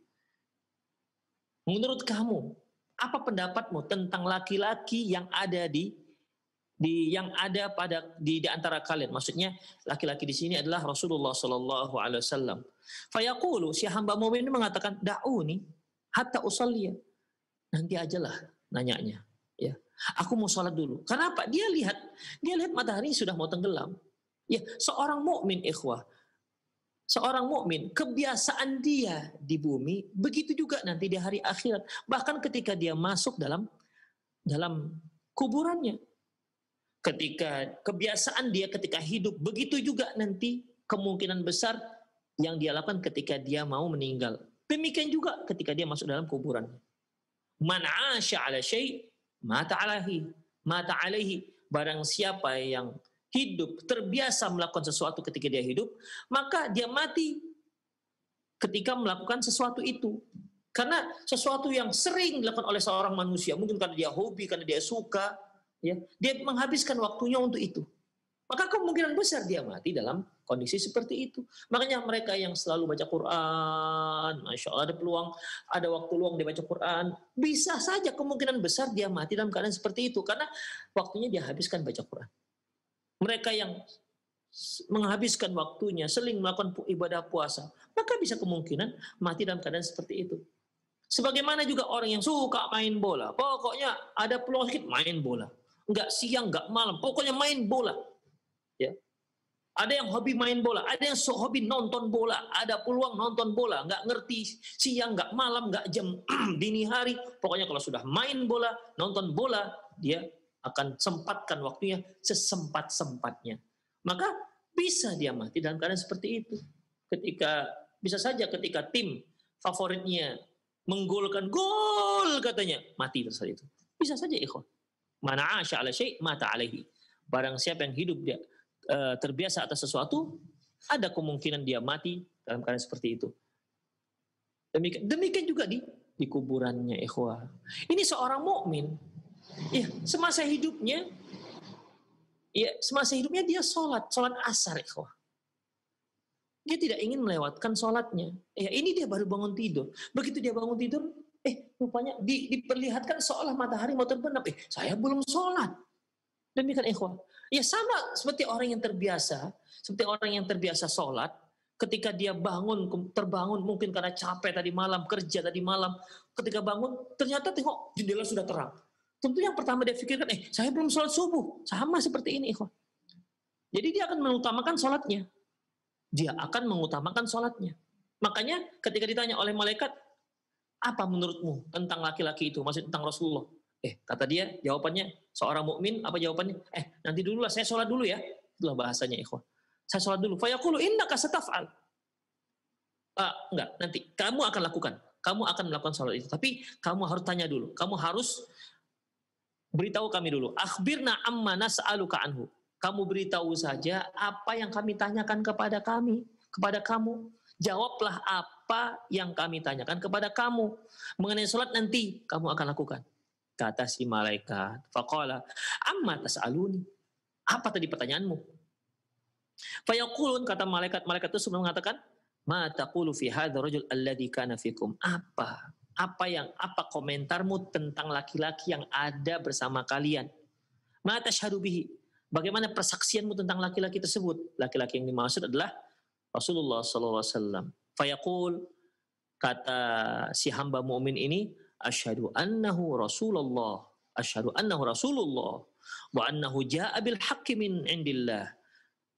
Menurut kamu, apa pendapatmu tentang laki-laki yang ada di antara kalian? Maksudnya laki-laki di sini adalah Rasulullah sallallahu alaihi wasallam. Fayaqulu, si hamba mukmin ini mengatakan, "Da'uni hatta usalli." Nanti ajalah nanyanya, ya. Aku mau sholat dulu. Kenapa? Dia lihat matahari sudah mau tenggelam. Ya, seorang mukmin ikhwah, seorang mukmin, kebiasaan dia di bumi begitu juga nanti di hari akhirat. Bahkan ketika dia masuk dalam kuburannya. Ketika kebiasaan dia ketika hidup begitu juga nanti kemungkinan besar yang dia lakukan ketika dia mau meninggal. Demikian juga ketika dia masuk dalam kuburan. Man 'asya 'ala syai' mata 'alaihi. Barang siapa yang hidup terbiasa melakukan sesuatu ketika dia hidup, maka dia mati ketika melakukan sesuatu itu. Karena sesuatu yang sering dilakukan oleh seorang manusia, mungkin karena dia hobi, karena dia suka, ya, dia menghabiskan waktunya untuk itu. Maka kemungkinan besar dia mati dalam kondisi seperti itu. Makanya mereka yang selalu baca Quran, Masya Allah ada waktu luang dia baca Quran, bisa saja kemungkinan besar dia mati dalam keadaan seperti itu. Karena waktunya dia habiskan baca Quran. Mereka yang menghabiskan waktunya, sering melakukan ibadah puasa, maka bisa kemungkinan mati dalam keadaan seperti itu. Sebagaimana juga orang yang suka main bola, pokoknya ada peluang sedikit main bola, nggak siang nggak malam, pokoknya main bola. Ya. Ada yang hobi main bola, ada yang hobi nonton bola, ada peluang nonton bola, nggak ngerti siang, nggak malam, nggak jam dini hari. Pokoknya kalau sudah main bola, nonton bola, dia akan sempatkan waktunya sesempat-sempatnya. Maka bisa dia mati dalam keadaan seperti itu. Bisa saja ketika tim favoritnya menggolkan gol katanya, mati pada saat itu. Bisa saja ikhwan. Mana asya ala syai' mata alaihi. Barang siapa yang hidup dia terbiasa atas sesuatu, ada kemungkinan dia mati dalam keadaan seperti itu. Demikian juga di kuburannya, ikhwah. Ini seorang mukmin, ya semasa hidupnya dia sholat asar, ikhwah. Dia tidak ingin melewatkan sholatnya. Ya ini dia baru bangun tidur. Begitu dia bangun tidur, rupanya diperlihatkan seolah matahari mau terbenam. Saya belum sholat. Demikian ikhwah. Ya sama seperti orang yang terbiasa sholat, ketika dia terbangun mungkin karena capek tadi malam, kerja tadi malam, ketika bangun ternyata tengok jendela sudah terang. Tentu yang pertama dia pikirkan, saya belum sholat subuh. Sama seperti ini ikhwah. Jadi dia akan mengutamakan sholatnya. Makanya ketika ditanya oleh malaikat, apa menurutmu tentang laki-laki itu, maksud tentang Rasulullah? Kata dia, jawabannya seorang mukmin, apa jawabannya? Nanti dulu lah, saya sholat dulu ya. Itulah bahasanya, ikhwan. Saya sholat dulu. Fayaqulu innaka sataf'al. Enggak, nanti kamu akan lakukan. Kamu akan melakukan sholat itu. Tapi kamu harus tanya dulu. Kamu harus beritahu kami dulu. Akhbirna amma nas'aluka anhu. Kamu beritahu saja apa yang kami tanyakan kepada kamu. Jawablah apa yang kami tanyakan kepada kamu. Mengenai sholat nanti kamu akan lakukan. Kata si malaikat, faqala amma tas'aluni. Apa tadi pertanyaanmu? Fayaqulun, kata malaikat itu sebelum mengatakan, ma taqulu fi hadzal rajul alladhi kana fikum. Apa komentarmu tentang laki-laki yang ada bersama kalian? Ma tashhadu bihi. Bagaimana persaksianmu tentang laki-laki tersebut? Laki-laki yang dimaksud adalah Rasulullah sallallahu alaihi wasallam. Fayaqul, kata si hamba mukmin ini, asyhadu annahu Rasulullah wa annahu jaa'a bil haqqi min indillah.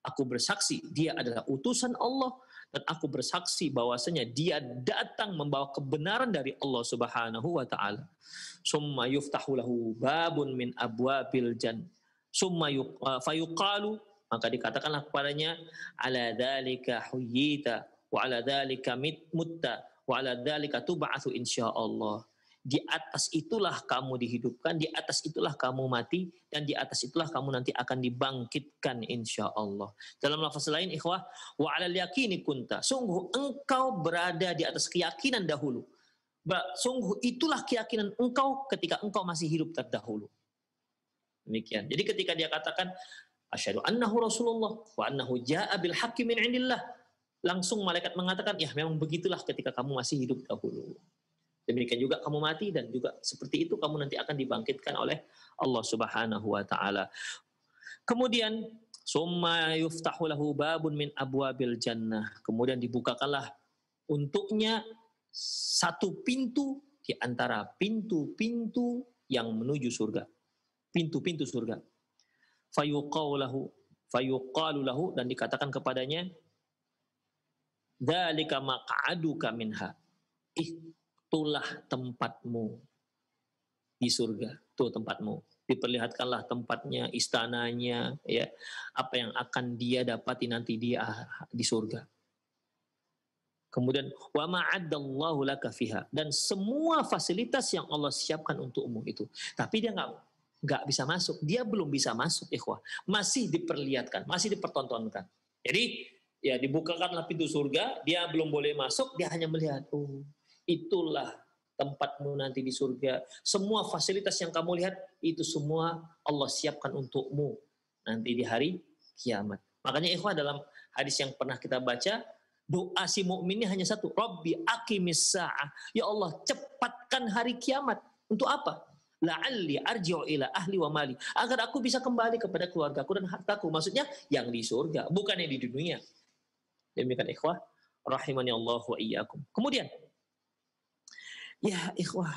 Aku bersaksi dia adalah utusan Allah dan aku bersaksi bahwasanya dia datang membawa kebenaran dari Allah Subhanahu wa taala. Summa yuftahu lahu babun min abwabil jannah. Fayuqalu, maka dikatakanlah kepadanya, ala dzalika huyyita wa ala dzalika mutta wa ala dzalika tub'atsu insyaallah. Di atas itulah kamu dihidupkan, di atas itulah kamu mati, dan di atas itulah kamu nanti akan dibangkitkan insya Allah. Dalam lafaz lain, ikhwah, wa alal yakini kunta. Sungguh engkau berada di atas keyakinan dahulu. Sungguh itulah keyakinan engkau ketika engkau masih hidup terdahulu. Demikian. Jadi ketika dia katakan, asyhadu annahu Rasulullah wa annahu jaa'a bil haqqi min indillah, langsung malaikat mengatakan, ya memang begitulah ketika kamu masih hidup dahulu. Demikian juga kamu mati dan juga seperti itu kamu nanti akan dibangkitkan oleh Allah Subhanahu wa taala. Kemudian summa yuftahu lahu babun min abwabil jannah. Kemudian dibukakanlah untuknya satu pintu di antara pintu-pintu yang menuju surga. Pintu-pintu surga. Fayuqalu lahu, dan dikatakan kepadanya, dzalika maq'aduka minha. Itulah tempatmu di surga, itu tempatmu. Diperlihatkanlah tempatnya, istananya, ya, apa yang akan dia dapati nanti dia di surga. Kemudian wa ma'addallahu laka fiha, dan semua fasilitas yang Allah siapkan untukmu itu. Tapi dia nggak bisa masuk, dia belum bisa masuk, ikhwah. Masih diperlihatkan, masih dipertontonkan. Jadi ya dibukakanlah pintu surga, dia belum boleh masuk, dia hanya melihat, itulah tempatmu nanti di surga. Semua fasilitas yang kamu lihat, itu semua Allah siapkan untukmu nanti di hari kiamat. Makanya ikhwah, dalam hadis yang pernah kita baca, doa si mukmin ini hanya satu, Rabbi aqimis sa'ah. Ya Allah, cepatkan hari kiamat. Untuk apa? la'alli arji'u ila ahli wa mali, agar aku bisa kembali kepada keluargaku dan hartaku. Maksudnya yang di surga, bukan yang di dunia. Demikian ikhwah rahimani Allah wa iyyakum. Kemudian, ya ikhwah,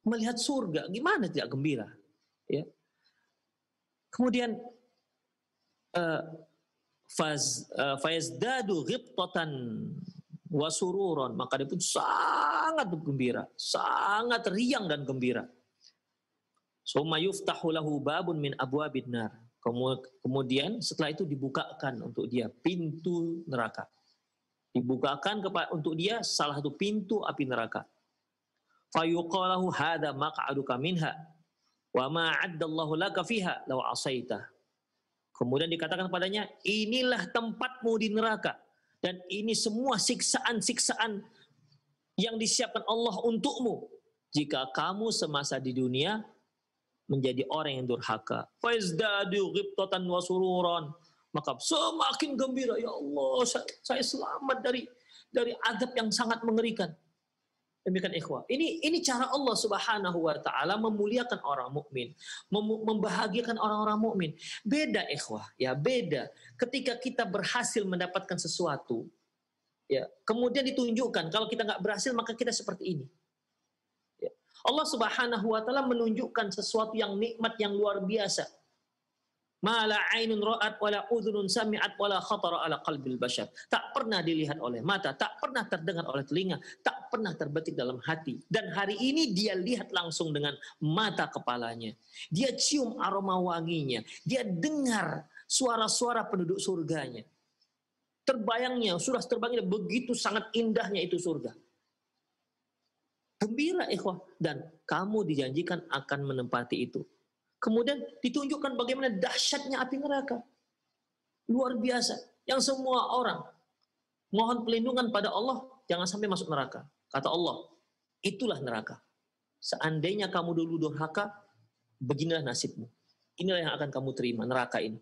melihat surga gimana tidak gembira, ya. Kemudian fayazdadu ghibtatan wa sururan, maka dia pun sangat gembira, sangat riang dan gembira. Summa yuftahu lahu babun min abwabin nar. Kemudian setelah itu dibukakan untuk dia pintu neraka. Dibukakan untuk dia salah satu pintu api neraka. Fayuqalahu hadza maq'aduka minha wa ma 'addallahu laka fiha law 'asaita. Kemudian dikatakan padanya, inilah tempatmu di neraka dan ini semua siksaan-siksaan yang disiapkan Allah untukmu jika kamu semasa di dunia menjadi orang yang durhaka. Faizdadu ghibtatan wa sururan, maka semakin gembira, ya Allah, saya selamat dari azab yang sangat mengerikan. Demikian ikhwah. Ini cara Allah Subhanahu wa taala memuliakan orang mukmin, membahagiakan orang-orang mukmin. Beda ikhwah, ya beda. Ketika kita berhasil mendapatkan sesuatu, ya, kemudian ditunjukkan kalau kita nggak berhasil maka kita seperti ini. Ya. Allah Subhanahu wa taala menunjukkan sesuatu yang nikmat yang luar biasa. Ma la ainun ra'at wala udhunun sami'at wala khatara ala qalbil bashar. Tak pernah dilihat oleh mata, tak pernah terdengar oleh telinga, tak pernah terbetik dalam hati. Dan hari ini dia lihat langsung dengan mata kepalanya. Dia cium aroma wanginya, dia dengar suara-suara penduduk surganya. Terbayangnya, sudah terbangnya begitu sangat indahnya itu surga. Gembira ikhwah, dan kamu dijanjikan akan menempati itu. Kemudian ditunjukkan bagaimana dahsyatnya api neraka. Luar biasa. Yang semua orang mohon pelindungan pada Allah, jangan sampai masuk neraka. Kata Allah, itulah neraka. Seandainya kamu dulu durhaka, beginilah nasibmu. Inilah yang akan kamu terima, neraka ini.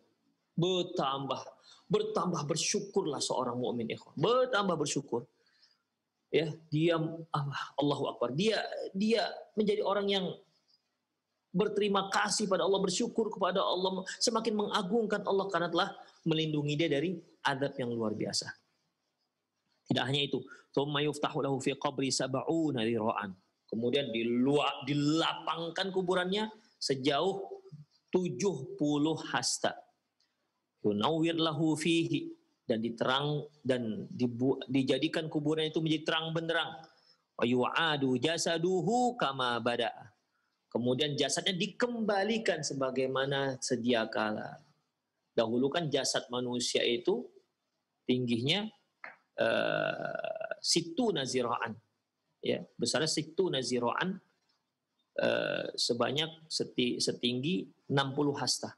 Bertambah bersyukurlah seorang mukmin, ikhwan. Bertambah bersyukur. Ya, dia Allahu Akbar. Dia menjadi orang yang berterima kasih pada Allah, bersyukur kepada Allah, semakin mengagungkan Allah karena telah melindungi dia dari azab yang luar biasa. Tidak hanya itu, tsumma yuftahu lahu fi qabri sab'una dhira'an. Kemudian dilapangkan kuburannya sejauh 70 hasta. Yunawwir lahu fihi, dan diterang dan dijadikan kuburan itu menjadi terang benderang. Wa yu'adu jasaduhu kama bada'a. Kemudian jasadnya dikembalikan sebagaimana sedia kala. Dahulu kan jasad manusia itu tingginya situ naziraan, ya, besarnya situ naziraan, sebanyak setinggi 60 hasta.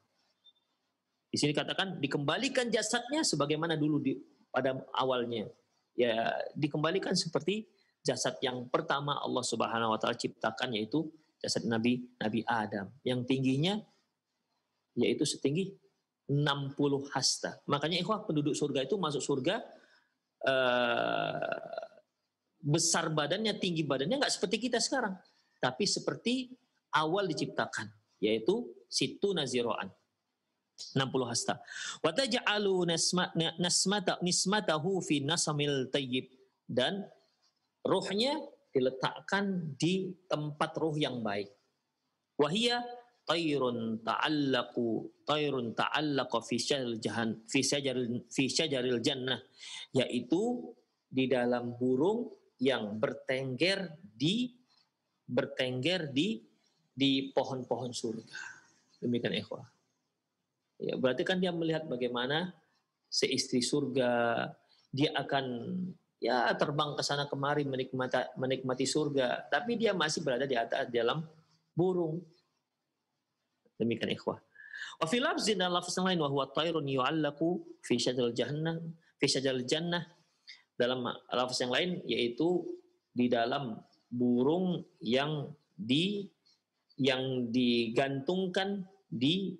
Di sini katakan dikembalikan jasadnya sebagaimana dulu pada awalnya. Ya, dikembalikan seperti jasad yang pertama Allah Subhanahu wa taala ciptakan, yaitu jasad Nabi Adam yang tingginya yaitu setinggi 60 hasta. Makanya ikhwah, penduduk surga itu masuk surga besar badannya, tinggi badannya, nggak seperti kita sekarang, tapi seperti awal diciptakan, yaitu situ naziroan 60 hasta. Wa taj'alu nismatahu fi nasamil tayyib, dan ruhnya diletakkan di tempat ruh yang baik. Wahia tayrun ta'allaqa fi syajaril jannah, yaitu di dalam burung yang bertengger di pohon-pohon surga. Demikian ikhwah. Ya, berarti kan dia melihat bagaimana seistri surga, dia akan ya terbang ke sana kemari menikmati surga, tapi dia masih berada di atas dalam burung. Demikian ikhwah. Wa fi lafzin, dan lafaz yang lain, wa huwa tayrun yu'allaqu fi syajaril jannah. Dalam lafaz yang lain yaitu di dalam burung yang digantungkan di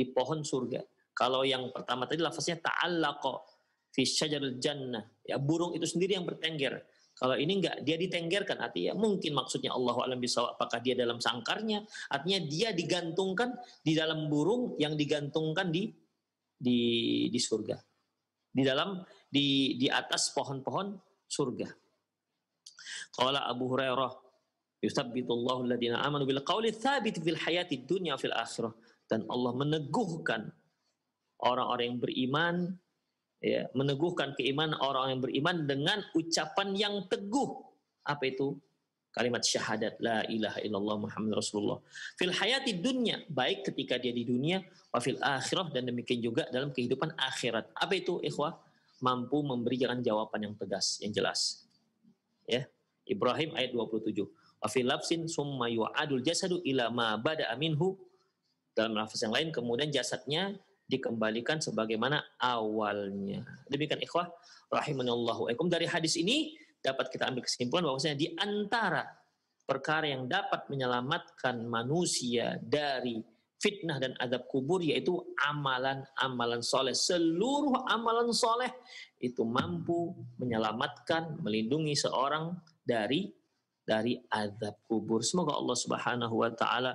pohon surga. Kalau yang pertama tadi lafaznya ta'allaqa fi syajaril jannah, ya burung itu sendiri yang bertengger. Kalau ini enggak, dia ditenggerkan, artinya mungkin maksudnya Allahu a'lam bishawab, apakah dia dalam sangkarnya, artinya dia digantungkan di dalam burung yang digantungkan di surga. Di atas pohon-pohon surga. Qala Abu Hurairah, "Yutsabbitullahu alladziina aamanu bil qauli tsabit fil hayatid dunya fil akhirah." Dan Allah meneguhkan orang-orang yang beriman, ya, meneguhkan keimanan orang yang beriman dengan ucapan yang teguh. Apa itu? Kalimat syahadat la ilaha illallah Muhammad Rasulullah. Fil hayati dunya, baik ketika dia di dunia, wa fil akhirah, dan demikian juga dalam kehidupan akhirat. Apa itu, ikhwah? Mampu memberikan jawaban yang tegas, yang jelas. Ya. Ibrahim ayat 27. Wa fil labsin summa yu'adul jasadu ila ma bada'a minhu. Dalam lafaz yang lain, kemudian jasadnya dikembalikan sebagaimana awalnya. Demikian ikhwah rahimanallahu wa'akum. Dari hadis ini dapat kita ambil kesimpulan bahwasanya di antara perkara yang dapat menyelamatkan manusia dari fitnah dan azab kubur yaitu amalan-amalan soleh. Seluruh amalan soleh itu mampu menyelamatkan, melindungi seorang dari azab kubur. Semoga Allah Subhanahu wa taala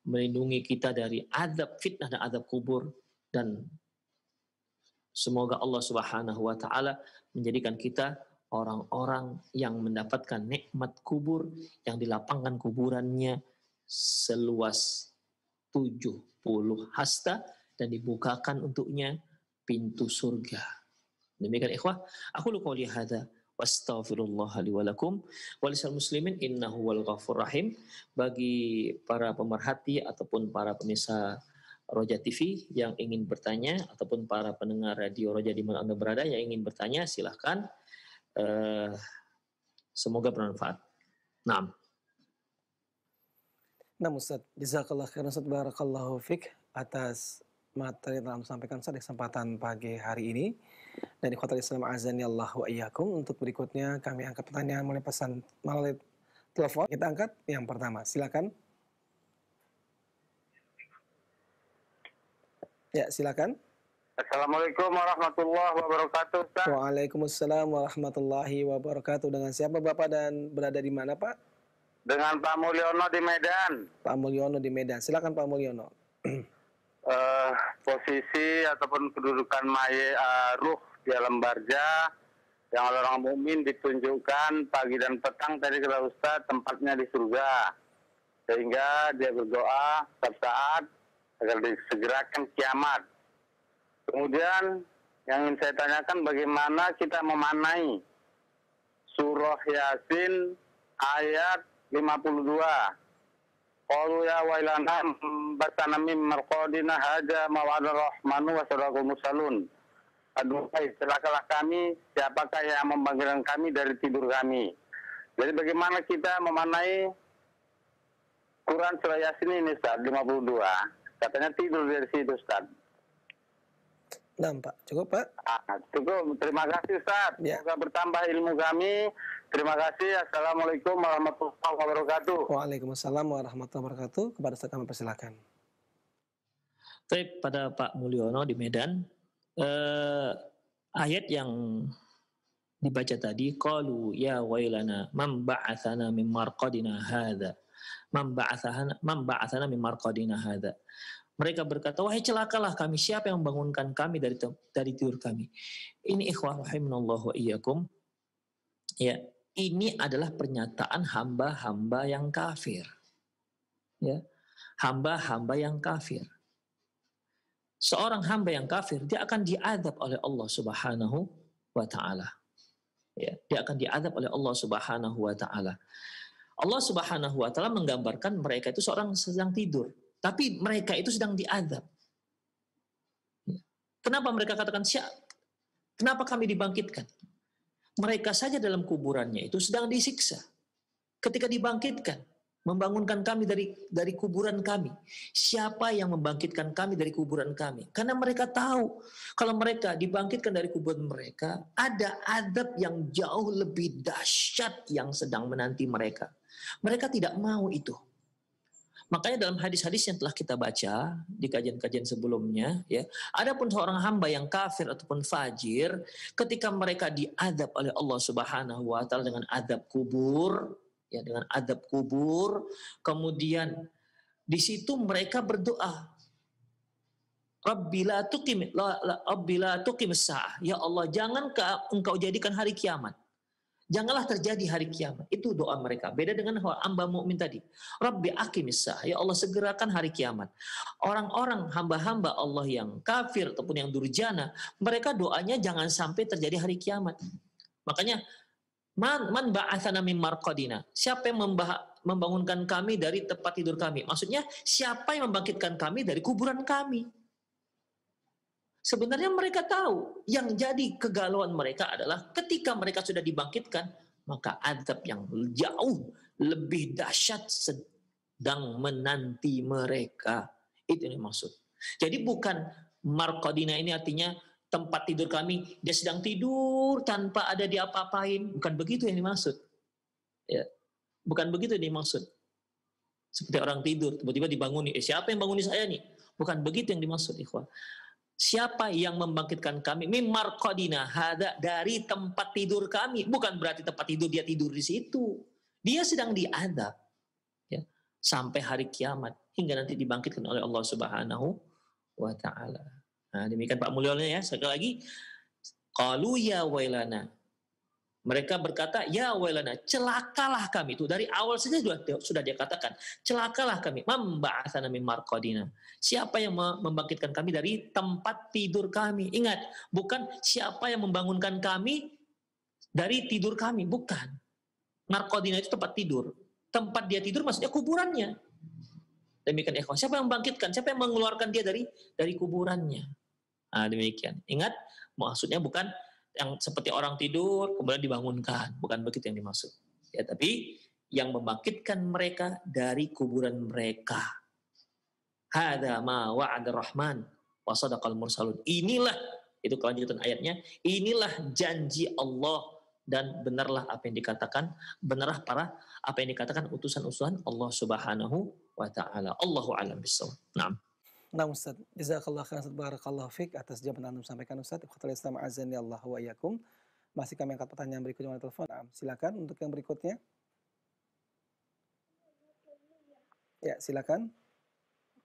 melindungi kita dari azab fitnah dan azab kubur, dan semoga Allah Subhanahu wa taala menjadikan kita orang-orang yang mendapatkan nikmat kubur, yang dilapangkan kuburannya seluas 70 hasta dan dibukakan untuknya pintu surga. Demikian ikhwah, aku lu qouli hadza wastaghfirullah li wa lakum wa lisal muslimin innahu wal ghafur rahim. Bagi para pemerhati ataupun para pemirsa Roja TV yang ingin bertanya, ataupun para pendengar radio Roja di mana Anda berada yang ingin bertanya, silahkan. Semoga bermanfaat. Naam. Nah Ustaz, jazakallah khairan Ustaz, barakallahu fik atas materi yang telah sampaikan Ustaz di kesempatan pagi hari ini. Dan ikhwatul Islam azani Allah wa iyyakum. Untuk berikutnya kami angkat pertanyaan melalui telepon. Kita angkat yang pertama, silakan. Ya, silakan. Assalamualaikum warahmatullahi wabarakatuh, Ustaz. Waalaikumsalam warahmatullahi wabarakatuh. Dengan siapa Bapak dan berada di mana, Pak? Dengan Pak Mulyono di Medan. Pak Mulyono di Medan. Silakan Pak Mulyono. Posisi ataupun kedudukan ruh di alam barza yang oleh orang mukmin ditunjukkan pagi dan petang tadi kata Ustaz tempatnya di surga. Sehingga dia berdoa setiap saat agar disegerakan kiamat. Kemudian yang ingin saya tanyakan, bagaimana kita memanai surah Yasin ayat 52. Qalu ya wailana batana mim marqadina haja mawa'adar rahmanu wa sadaqul mursalun. Aduhai, celakalah kami, siapakah yang membangkitkan kami dari tidur kami. Jadi bagaimana kita memanai Quran surah Yasin ini, Ustaz, 52. Katanya tidur dari situ, Ustaz. Nah, Pak. Cukup, Pak? Cukup. Terima kasih, Ustaz. Ya. Semoga bertambah ilmu kami. Terima kasih. Assalamualaikum warahmatullahi wabarakatuh. Waalaikumsalam warahmatullahi wabarakatuh. Kepada Ustaz kami persilakan. Baik, pada Pak Mulyono di Medan, ayat yang dibaca tadi, qalu ya wailana man ba'atsana min marqadina hadza. Man ba'atsana min marqadina hadza. Mereka berkata, wahai celakalah kami, siapa yang membangunkan kami dari tidur kami. Ini ikhwah rahimanallahu wa iyyakum. Ya, ini adalah pernyataan hamba-hamba yang kafir. Ya, hamba-hamba yang kafir. Seorang hamba yang kafir, dia akan diazab oleh Allah Subhanahu wa taala. Ya, dia akan diazab oleh Allah Subhanahu wa taala. Allah Subhanahu wa taala menggambarkan mereka itu seorang sedang tidur, tapi mereka itu sedang diazab. Ya. Kenapa mereka katakan, kenapa kami dibangkitkan? Mereka saja dalam kuburannya itu sedang disiksa. Ketika dibangkitkan, membangunkan kami dari kuburan kami. Siapa yang membangkitkan kami dari kuburan kami? Karena mereka tahu kalau mereka dibangkitkan dari kuburan mereka, ada azab yang jauh lebih dahsyat yang sedang menanti mereka. Mereka tidak mau itu. Makanya dalam hadis-hadis yang telah kita baca di kajian-kajian sebelumnya, ya, adapun seorang hamba yang kafir ataupun fajir, ketika mereka diadab oleh Allah Subhanahu wa taala dengan adab kubur, ya, dengan adab kubur, kemudian di situ mereka berdoa, Rabbi la tuqim sa'ah. Ya Allah, jangan engkau jadikan hari kiamat. Janganlah terjadi hari kiamat. Itu doa mereka. Beda dengan hamba mukmin tadi. Rabbi aqimis. Ya Allah, segerakan hari kiamat. Orang-orang hamba-hamba Allah yang kafir ataupun yang durjana, mereka doanya jangan sampai terjadi hari kiamat. Makanya man ba'atsana min marqadina. Siapa yang membangunkan kami dari tempat tidur kami? Maksudnya siapa yang membangkitkan kami dari kuburan kami? Sebenarnya mereka tahu yang jadi kegalauan mereka adalah ketika mereka sudah dibangkitkan, maka azab yang jauh lebih dahsyat sedang menanti mereka. Itu yang dimaksud. Jadi bukan marqadina ini artinya tempat tidur kami, dia sedang tidur tanpa ada diapa-apain. Bukan begitu yang dimaksud. Ya. Bukan begitu yang dimaksud. Seperti orang tidur, tiba-tiba dibanguni. Siapa yang banguni saya nih? Bukan begitu yang dimaksud, ikhwan. Siapa yang membangkitkan kami? Mimar qadina hada, dari tempat tidur kami. Bukan berarti tempat tidur dia tidur di situ. Dia sedang diadab, ya, sampai hari kiamat hingga nanti dibangkitkan oleh Allah Subhanahu wa taala. Nah, demikian Pak Mulyono ya. Sekali lagi, qalu ya wailana. Mereka berkata, ya wailana, celakalah kami. Itu dari awal saja sudah dia katakan, celakalah kami. Mamba'atsana min marqadina. Siapa yang membangkitkan kami dari tempat tidur kami? Ingat, bukan siapa yang membangunkan kami dari tidur kami, bukan. Marqadina itu tempat tidur. Tempat dia tidur maksudnya kuburannya. Demikian ikhwan. Siapa yang membangkitkan? Siapa yang mengeluarkan dia dari kuburannya? Nah, demikian. Ingat, maksudnya bukan yang seperti orang tidur kemudian dibangunkan, bukan begitu yang dimaksud. Ya, tapi yang membangkitkan mereka dari kuburan mereka. Hadza ma wa'ada rahman wa sadaqal mursalun. Inilah, itu kelanjutan ayatnya, inilah janji Allah dan benarlah apa yang dikatakan, benarlah apa yang dikatakan utusan-utusan Allah Subhanahu wa taala. Allahu a'lam bissawab. Naam. Nah Ustaz, jazakallah khairan, barakallahu fik atas jawaban Anda sampaikan Ustaz. Ikhwatul Islam azani Allah wa iyyakum. Masih kami angkat pertanyaan berikutnya oleh telepon. Nah, silakan untuk yang berikutnya. Ya, silakan.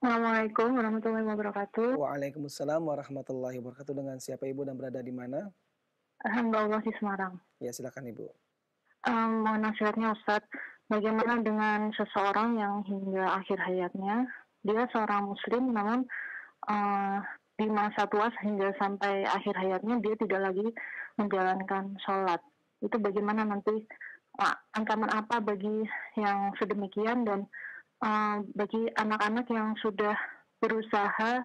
Assalamualaikum warahmatullahi wabarakatuh. Waalaikumsalam warahmatullahi wabarakatuh. Dengan siapa Ibu dan berada di mana? Alhamdulillah di Semarang. Ya, silakan Ibu. Mohon nasihatnya Ustadz, bagaimana dengan seseorang yang hingga akhir hayatnya dia seorang muslim, namun di masa tua hingga sampai akhir hayatnya dia tidak lagi menjalankan sholat. Itu bagaimana nanti, ancaman apa bagi yang sedemikian, dan bagi anak-anak yang sudah berusaha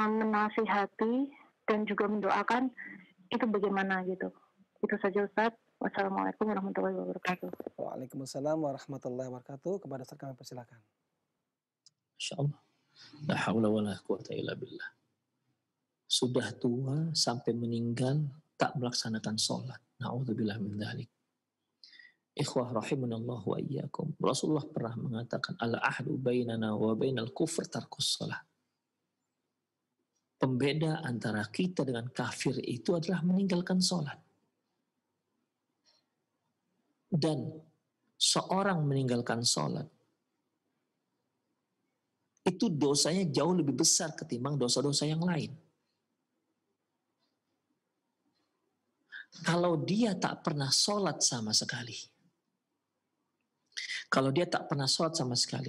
menasihati dan juga mendoakan, itu bagaimana gitu. Itu saja Ustadz. Wassalamualaikum warahmatullahi wabarakatuh. Waalaikumsalam warahmatullahi wabarakatuh. Kepada Ustaz kami persilakan. Insyaallah. La haula wala quwata illa billah. Sudah tua sampai meninggal tak melaksanakan sholat. Na'udzubillah min dzalik. Ikhwah rahimanallahu wa iyyakum. Rasulullah pernah mengatakan al-ahdu bainana wa bainal kufr tarkus shalah. Pembeda antara kita dengan kafir itu adalah meninggalkan sholat. Dan seorang meninggalkan sholat itu dosanya jauh lebih besar ketimbang dosa-dosa yang lain. Kalau dia tak pernah sholat sama sekali,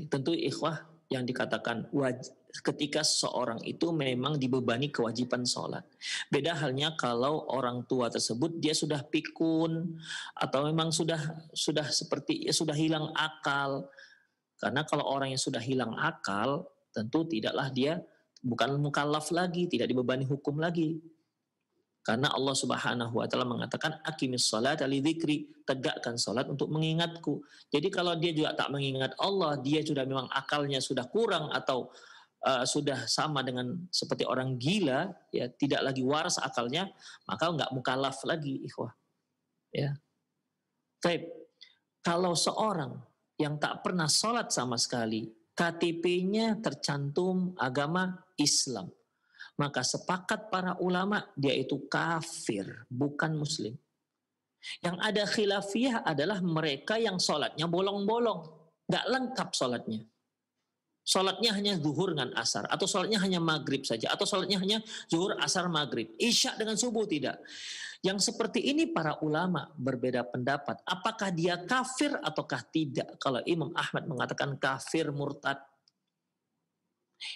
tentu ikhwah yang dikatakan ketika seorang itu memang dibebani kewajiban sholat. Beda halnya kalau orang tua tersebut dia sudah pikun atau memang sudah hilang akal. Karena kalau orang yang sudah hilang akal, tentu tidaklah dia bukan mukallaf lagi, tidak dibebani hukum lagi. Karena Allah Subhanahu wa taala mengatakan aqimis sholata lidzikri, tegakkan salat untuk mengingatku. Jadi kalau dia juga tak mengingat Allah, dia sudah memang akalnya sudah kurang atau sudah sama dengan seperti orang gila, ya tidak lagi waras akalnya, maka enggak mukallaf lagi, ikhwah. Ya. Baik. Kalau seorang yang tak pernah sholat sama sekali, KTP-nya tercantum agama Islam, maka sepakat para ulama dia itu kafir, bukan muslim. Yang ada khilafiyah adalah mereka yang sholatnya bolong-bolong, nggak lengkap sholatnya. Sholatnya hanya zuhur dengan asar, atau sholatnya hanya maghrib saja, atau sholatnya hanya zuhur, asar, maghrib. Isya dengan subuh tidak. Yang seperti ini para ulama berbeda pendapat. Apakah dia kafir ataukah tidak? Kalau Imam Ahmad mengatakan kafir murtad.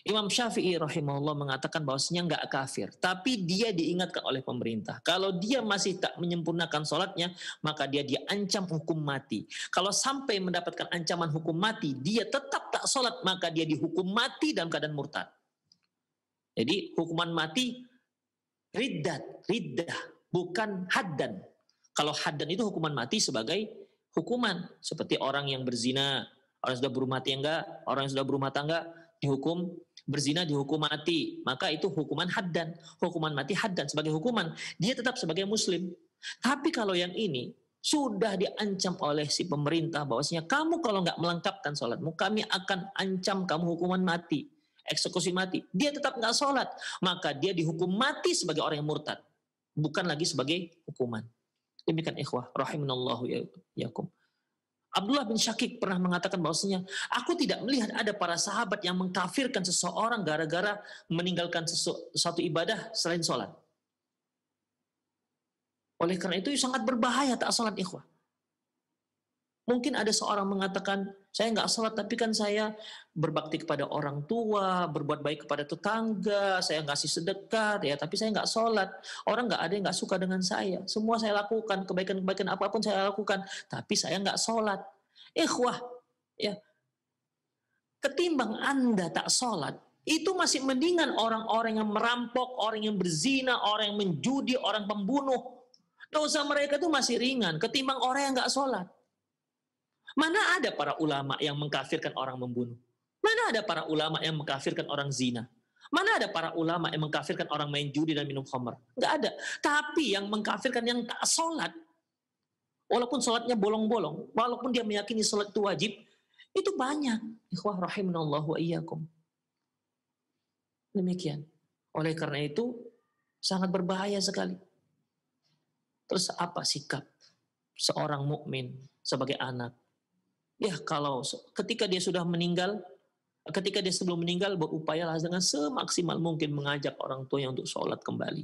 Imam Syafi'i rahimahullah mengatakan bahwasanya enggak kafir, tapi dia diingatkan oleh pemerintah. Kalau dia masih tak menyempurnakan sholatnya, maka dia diancam hukum mati. Kalau sampai mendapatkan ancaman hukum mati, dia tetap tak sholat, maka dia dihukum mati dalam keadaan murtad. Jadi hukuman mati riddah, bukan haddan. Kalau haddan itu hukuman mati sebagai hukuman, seperti orang yang berzina, orang yang sudah berumah tangga, orang yang sudah berumah tangga dihukum berzina, dihukum mati, maka itu hukuman haddan, hukuman mati haddan sebagai hukuman, dia tetap sebagai muslim. Tapi kalau yang ini sudah diancam oleh si pemerintah bahwasanya kamu kalau nggak melengkapkan sholatmu, kami akan ancam kamu hukuman mati, eksekusi mati. Dia tetap nggak sholat, maka dia dihukum mati sebagai orang yang murtad, bukan lagi sebagai hukuman. Demikian ikhwah rahimanallahu yakum. Abdullah bin Syakik pernah mengatakan bahwasanya aku tidak melihat ada para sahabat yang mengkafirkan seseorang gara-gara meninggalkan satu ibadah selain sholat. Oleh karena itu sangat berbahaya tak sholat ikhwah. Mungkin ada seorang mengatakan, saya nggak sholat tapi kan saya berbakti kepada orang tua, berbuat baik kepada tetangga, saya ngasih sedekah, ya, tapi saya nggak sholat. Orang nggak ada yang nggak suka dengan saya. Semua saya lakukan, kebaikan-kebaikan apapun saya lakukan, tapi saya nggak sholat. Ikhwah, ya, ketimbang Anda tak sholat, itu masih mendingan orang-orang yang merampok, orang yang berzina, orang yang menjudi, orang pembunuh. Dosa mereka itu masih ringan ketimbang orang yang nggak sholat. Mana ada para ulama yang mengkafirkan orang membunuh? Mana ada para ulama yang mengkafirkan orang zina? Mana ada para ulama yang mengkafirkan orang main judi dan minum khamr? Nggak ada. Tapi yang mengkafirkan yang tak sholat, walaupun sholatnya bolong-bolong, walaupun dia meyakini sholat itu wajib, itu banyak. Ikhwah rahimanallahu wa iyyakum. Demikian. Oleh karena itu, sangat berbahaya sekali. Terus apa sikap seorang mukmin sebagai anak? Ya, kalau ketika dia sudah meninggal, ketika dia sebelum meninggal, berupayalah dengan semaksimal mungkin mengajak orang tuanya untuk sholat kembali.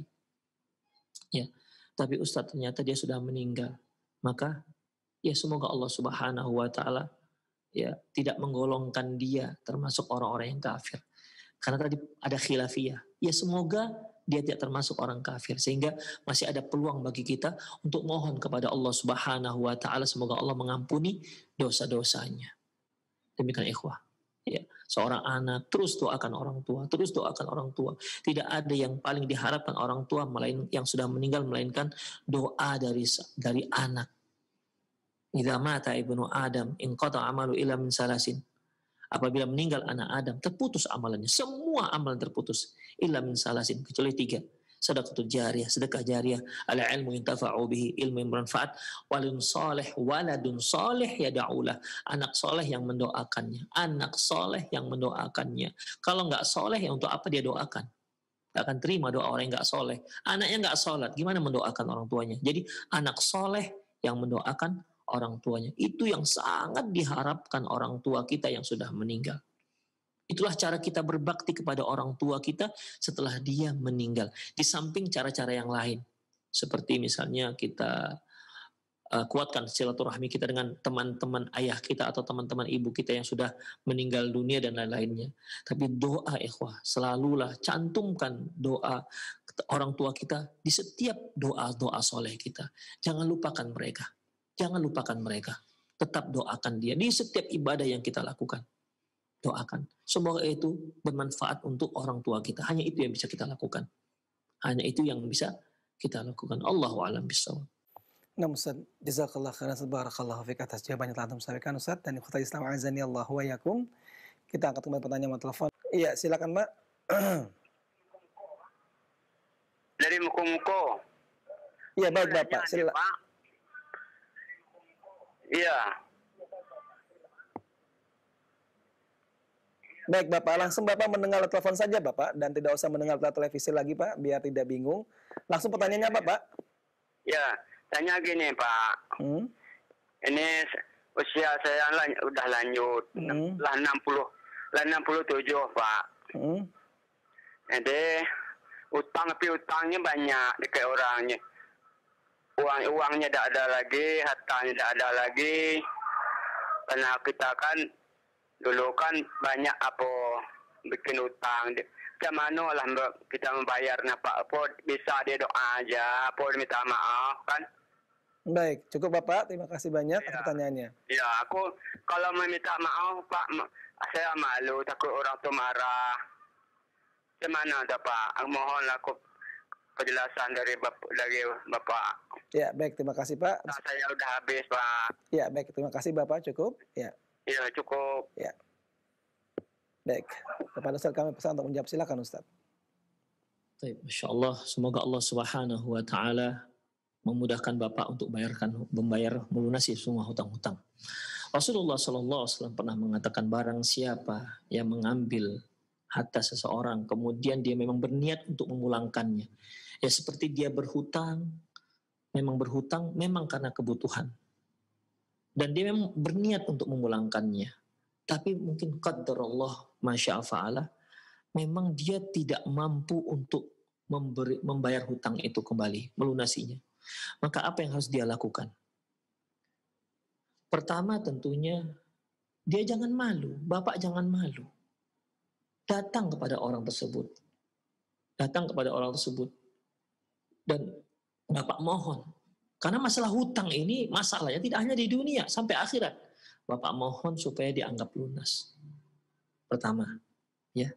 Ya, tapi Ustadz ternyata dia sudah meninggal. Maka, ya semoga Allah Subhanahu wa Ta'ala ya tidak menggolongkan dia termasuk orang-orang yang kafir. Karena tadi ada khilafiyah. Ya semoga dia tidak termasuk orang kafir, sehingga masih ada peluang bagi kita untuk mohon kepada Allah Subhanahu wa Ta'ala semoga Allah mengampuni dosa-dosanya. Demikian ikhwah. Ya, seorang anak terus doakan orang tua, terus doakan orang tua. Tidak ada yang paling diharapkan orang tua yang sudah meninggal melainkan doa dari anak. Idza mata ibnu Adam inqata amalu illa min salasin. Apabila meninggal anak Adam, terputus amalannya. Semua amalan terputus. Illa min salasin, kecuali 3. Sedekah jariyah, ala ilmu intafa'u bihi, ilmu yang bermanfaat, waladun salih yada'ulah. Anak soleh yang mendoakannya. Anak soleh yang mendoakannya. Kalau nggak soleh, ya untuk apa dia doakan? Nggak akan terima doa orang yang nggak soleh. Anaknya nggak sholat, gimana mendoakan orang tuanya? Jadi anak soleh yang mendoakan orang tuanya. Itu yang sangat diharapkan orang tua kita yang sudah meninggal. Itulah cara kita berbakti kepada orang tua kita setelah dia meninggal. Di samping cara-cara yang lain. Seperti misalnya kita kuatkan silaturahmi kita dengan teman-teman ayah kita atau teman-teman ibu kita yang sudah meninggal dunia dan lain-lainnya. Tapi doa ikhwah, selalulah cantumkan doa orang tua kita di setiap doa-doa soleh kita. Jangan lupakan mereka. Jangan lupakan mereka. Tetap doakan dia di setiap ibadah yang kita lakukan. Doakan. Semoga itu bermanfaat untuk orang tua kita. Hanya itu yang bisa kita lakukan. Hanya itu yang bisa kita lakukan. Allahu a'lam bishawab. Nah Ustaz, jazakallah khairan, barakallahu fiik atas jawaban yang telah sampaikan Ustaz. Dan ikhwatal Islam azani Allah wa yakum. Kita angkat kembali pertanyaan telepon. Iya, silakan Mbak. Dari Muko-Muko. Iya, baik Bapak. Silakan. Iya. Baik Bapak, langsung Bapak mendengar telepon saja Bapak, dan tidak usah mendengar televisi lagi Pak, biar tidak bingung. Langsung pertanyaannya apa Pak? Ya, tanya gini Pak. Ini usia saya udah lanjut, lah 67 Pak. Jadi tapi utangnya banyak dekat orangnya. Uangnya tidak ada lagi, hartanya tidak ada lagi. Karena kita kan dulu kan banyak apa bikin utang. Gimana lah kita membayarnya Pak? Apa bisa dia doa aja, apa minta maaf kan? Baik, cukup Bapak. Terima kasih banyak atas pertanyaannya. Ya, aku kalau meminta maaf Pak, saya malu, takut orang tu marah. Gimana Pak? Mohon aku penjelasan dari Bapak. Ya, baik. Terima kasih Pak. Saya udah habis Pak. Ya, baik. Terima kasih Bapak. Cukup? Ya. Ya, cukup. Ya. Baik. Kepada Ustaz kami pesan untuk menjawab. Silakan Ustaz. Baik, Masya Allah. Semoga Allah Subhanahu wa Ta'ala memudahkan Bapak untuk membayar melunasi semua hutang-hutang. Rasulullah SAW pernah mengatakan, barang siapa yang mengambil harta seseorang, kemudian dia memang berniat untuk memulangkannya, ya seperti dia berhutang memang karena kebutuhan, dan dia memang berniat untuk memulangkannya, tapi mungkin qadarullah masya fa'ala, memang dia tidak mampu untuk membayar hutang itu kembali, melunasinya. Maka apa yang harus dia lakukan? Pertama tentunya dia jangan malu, Bapak jangan malu. Datang kepada orang tersebut. Dan Bapak mohon. Karena masalah hutang ini masalahnya tidak hanya di dunia, sampai akhirat. Bapak mohon supaya dianggap lunas. Pertama, ya.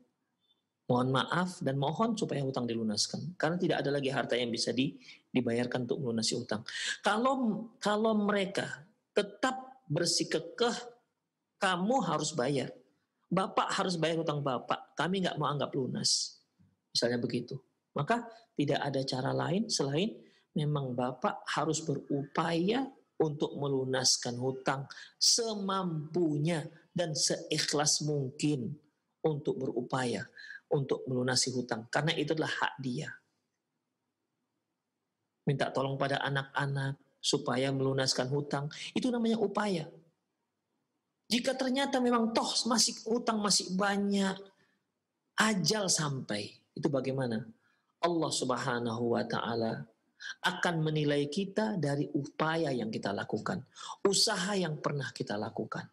Mohon maaf dan mohon supaya hutang dilunaskan. Karena tidak ada lagi harta yang bisa dibayarkan untuk melunasi hutang. Kalau mereka tetap bersikekeh, kamu harus bayar. Bapak harus bayar hutang Bapak. Kami nggak mau anggap lunas. Misalnya begitu. Maka tidak ada cara lain selain memang Bapak harus berupaya untuk melunaskan hutang semampunya dan seikhlas mungkin untuk berupaya untuk melunasi hutang. Karena itu adalah hak dia. Minta tolong pada anak-anak supaya melunaskan hutang. Itu namanya upaya. Jika ternyata memang toh hutang masih banyak, ajal sampai, itu bagaimana? Allah Subhanahu wa Ta'ala akan menilai kita dari upaya yang kita lakukan, usaha yang pernah kita lakukan.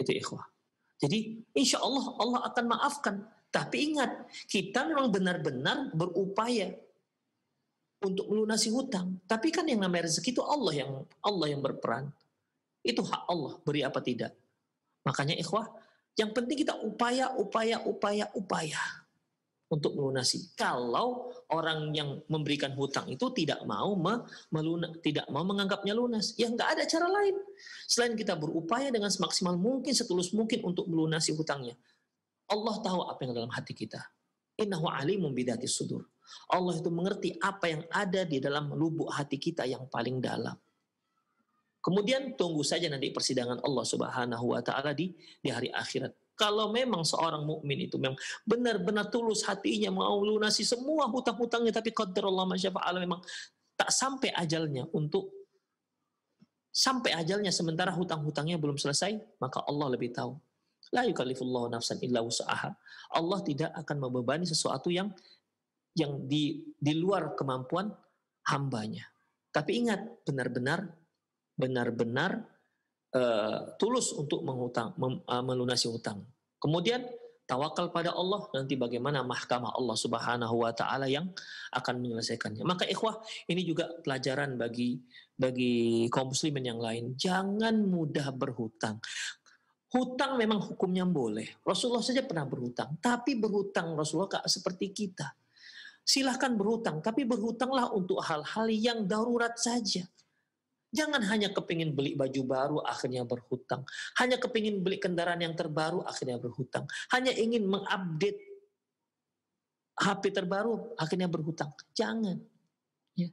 Itu ikhwah. Jadi insya Allah Allah akan maafkan. Tapi ingat, kita memang benar-benar berupaya untuk melunasi hutang. Tapi kan yang namanya rezeki itu Allah yang berperan. Itu hak Allah, beri apa tidak. Makanya ikhwah, yang penting kita upaya untuk melunasi. Kalau orang yang memberikan hutang itu tidak mau menganggapnya lunas, ya nggak ada cara lain selain kita berupaya dengan semaksimal mungkin, setulus mungkin untuk melunasi hutangnya. Allah tahu apa yang dalam hati kita. Innahu alimun bidatis sudur. Allah itu mengerti apa yang ada di dalam lubuk hati kita yang paling dalam. Kemudian tunggu saja nanti persidangan Allah Subhanahu wa Ta'ala di hari akhirat. Kalau memang seorang mukmin itu memang benar-benar tulus hatinya mau lunasi semua hutang-hutangnya, tapi qadarullah masyafa'ala memang tak sampai ajalnya sementara hutang-hutangnya belum selesai, maka Allah lebih tahu. La yukallifullahu nafsan illa wus'aha. Allah tidak akan membebani sesuatu yang di luar kemampuan hambanya. Tapi ingat, benar-benar tulus untuk melunasi hutang. Kemudian tawakal pada Allah, nanti bagaimana mahkamah Allah Subhanahu wa Ta'ala yang akan menyelesaikannya. Maka ikhwah, ini juga pelajaran bagi kaum muslimin yang lain. Jangan mudah berhutang. Hutang memang hukumnya boleh. Rasulullah saja pernah berhutang, tapi berhutang Rasulullah seperti kita. Silahkan berhutang, tapi berhutanglah untuk hal-hal yang darurat saja. Jangan hanya kepingin beli baju baru akhirnya berhutang. Hanya kepingin beli kendaraan yang terbaru akhirnya berhutang. Hanya ingin mengupdate HP terbaru akhirnya berhutang. Jangan. Ya.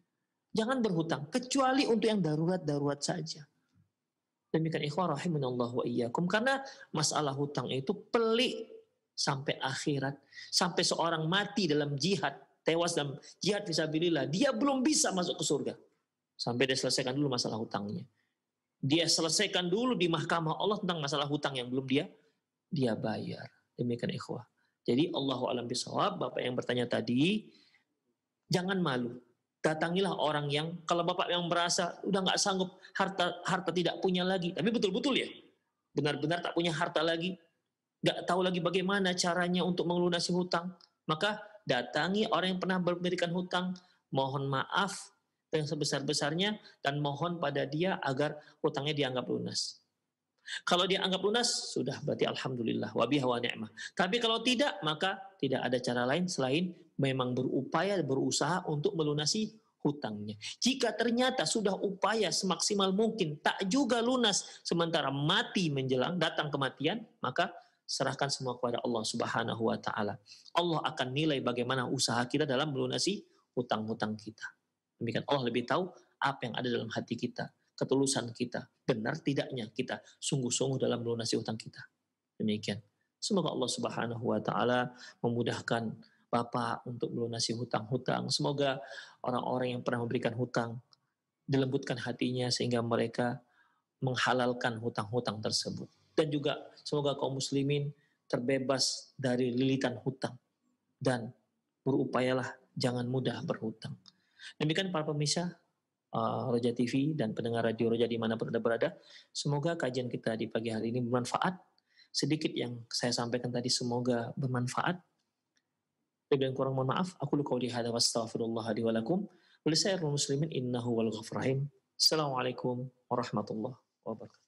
Jangan berhutang. Kecuali untuk yang darurat-darurat saja. Demikian ikhwah rahimanallah wa iyyakum, karena masalah hutang itu pelik sampai akhirat, sampai seorang mati dalam jihad, tewas dalam jihad fisabilillah, dia belum bisa masuk ke surga sampai dia selesaikan dulu masalah hutangnya. Dia selesaikan dulu di mahkamah Allah tentang masalah hutang yang belum dia bayar. Demikian ikhwah. Jadi Allahu a'lam bishawab, Bapak yang bertanya tadi, jangan malu. Datangilah orang yang, kalau Bapak yang merasa udah nggak sanggup, harta tidak punya lagi, tapi betul-betul ya, benar-benar tak punya harta lagi, nggak tahu lagi bagaimana caranya untuk melunasi hutang, maka datangi orang yang pernah memberikan hutang, mohon maaf yang sebesar-besarnya, dan mohon pada dia agar hutangnya dianggap lunas. Kalau dia anggap lunas, sudah berarti alhamdulillah, wa biha wa ni'mah. Tapi kalau tidak, maka tidak ada cara lain selain memang berusaha untuk melunasi hutangnya. Jika ternyata sudah upaya semaksimal mungkin, tak juga lunas, sementara mati menjelang, datang kematian, maka serahkan semua kepada Allah Subhanahu wa ta'ala. Allah akan nilai bagaimana usaha kita dalam melunasi hutang-hutang kita. Demikian, Allah lebih tahu apa yang ada dalam hati kita, ketulusan kita, benar tidaknya kita sungguh-sungguh dalam melunasi hutang kita. Demikian. Semoga Allah Subhanahu wa ta'ala memudahkan Bapak untuk melunasi hutang-hutang. Semoga orang-orang yang pernah memberikan hutang dilembutkan hatinya sehingga mereka menghalalkan hutang-hutang tersebut. Dan juga semoga kaum muslimin terbebas dari lilitan hutang dan berupayalah jangan mudah berhutang. Demikian para pemirsa Roja TV dan pendengar radio Roja dimanapun Anda berada. Semoga kajian kita di pagi hari ini bermanfaat. Sedikit yang saya sampaikan tadi semoga bermanfaat. Lebih dan kurang mohon maaf. Aku qouli hadza wa astaghfirullah li wa lakum. Wa lisairil muslimin innahu wal ghafurur rahim. Assalamualaikum warahmatullahi wabarakatuh.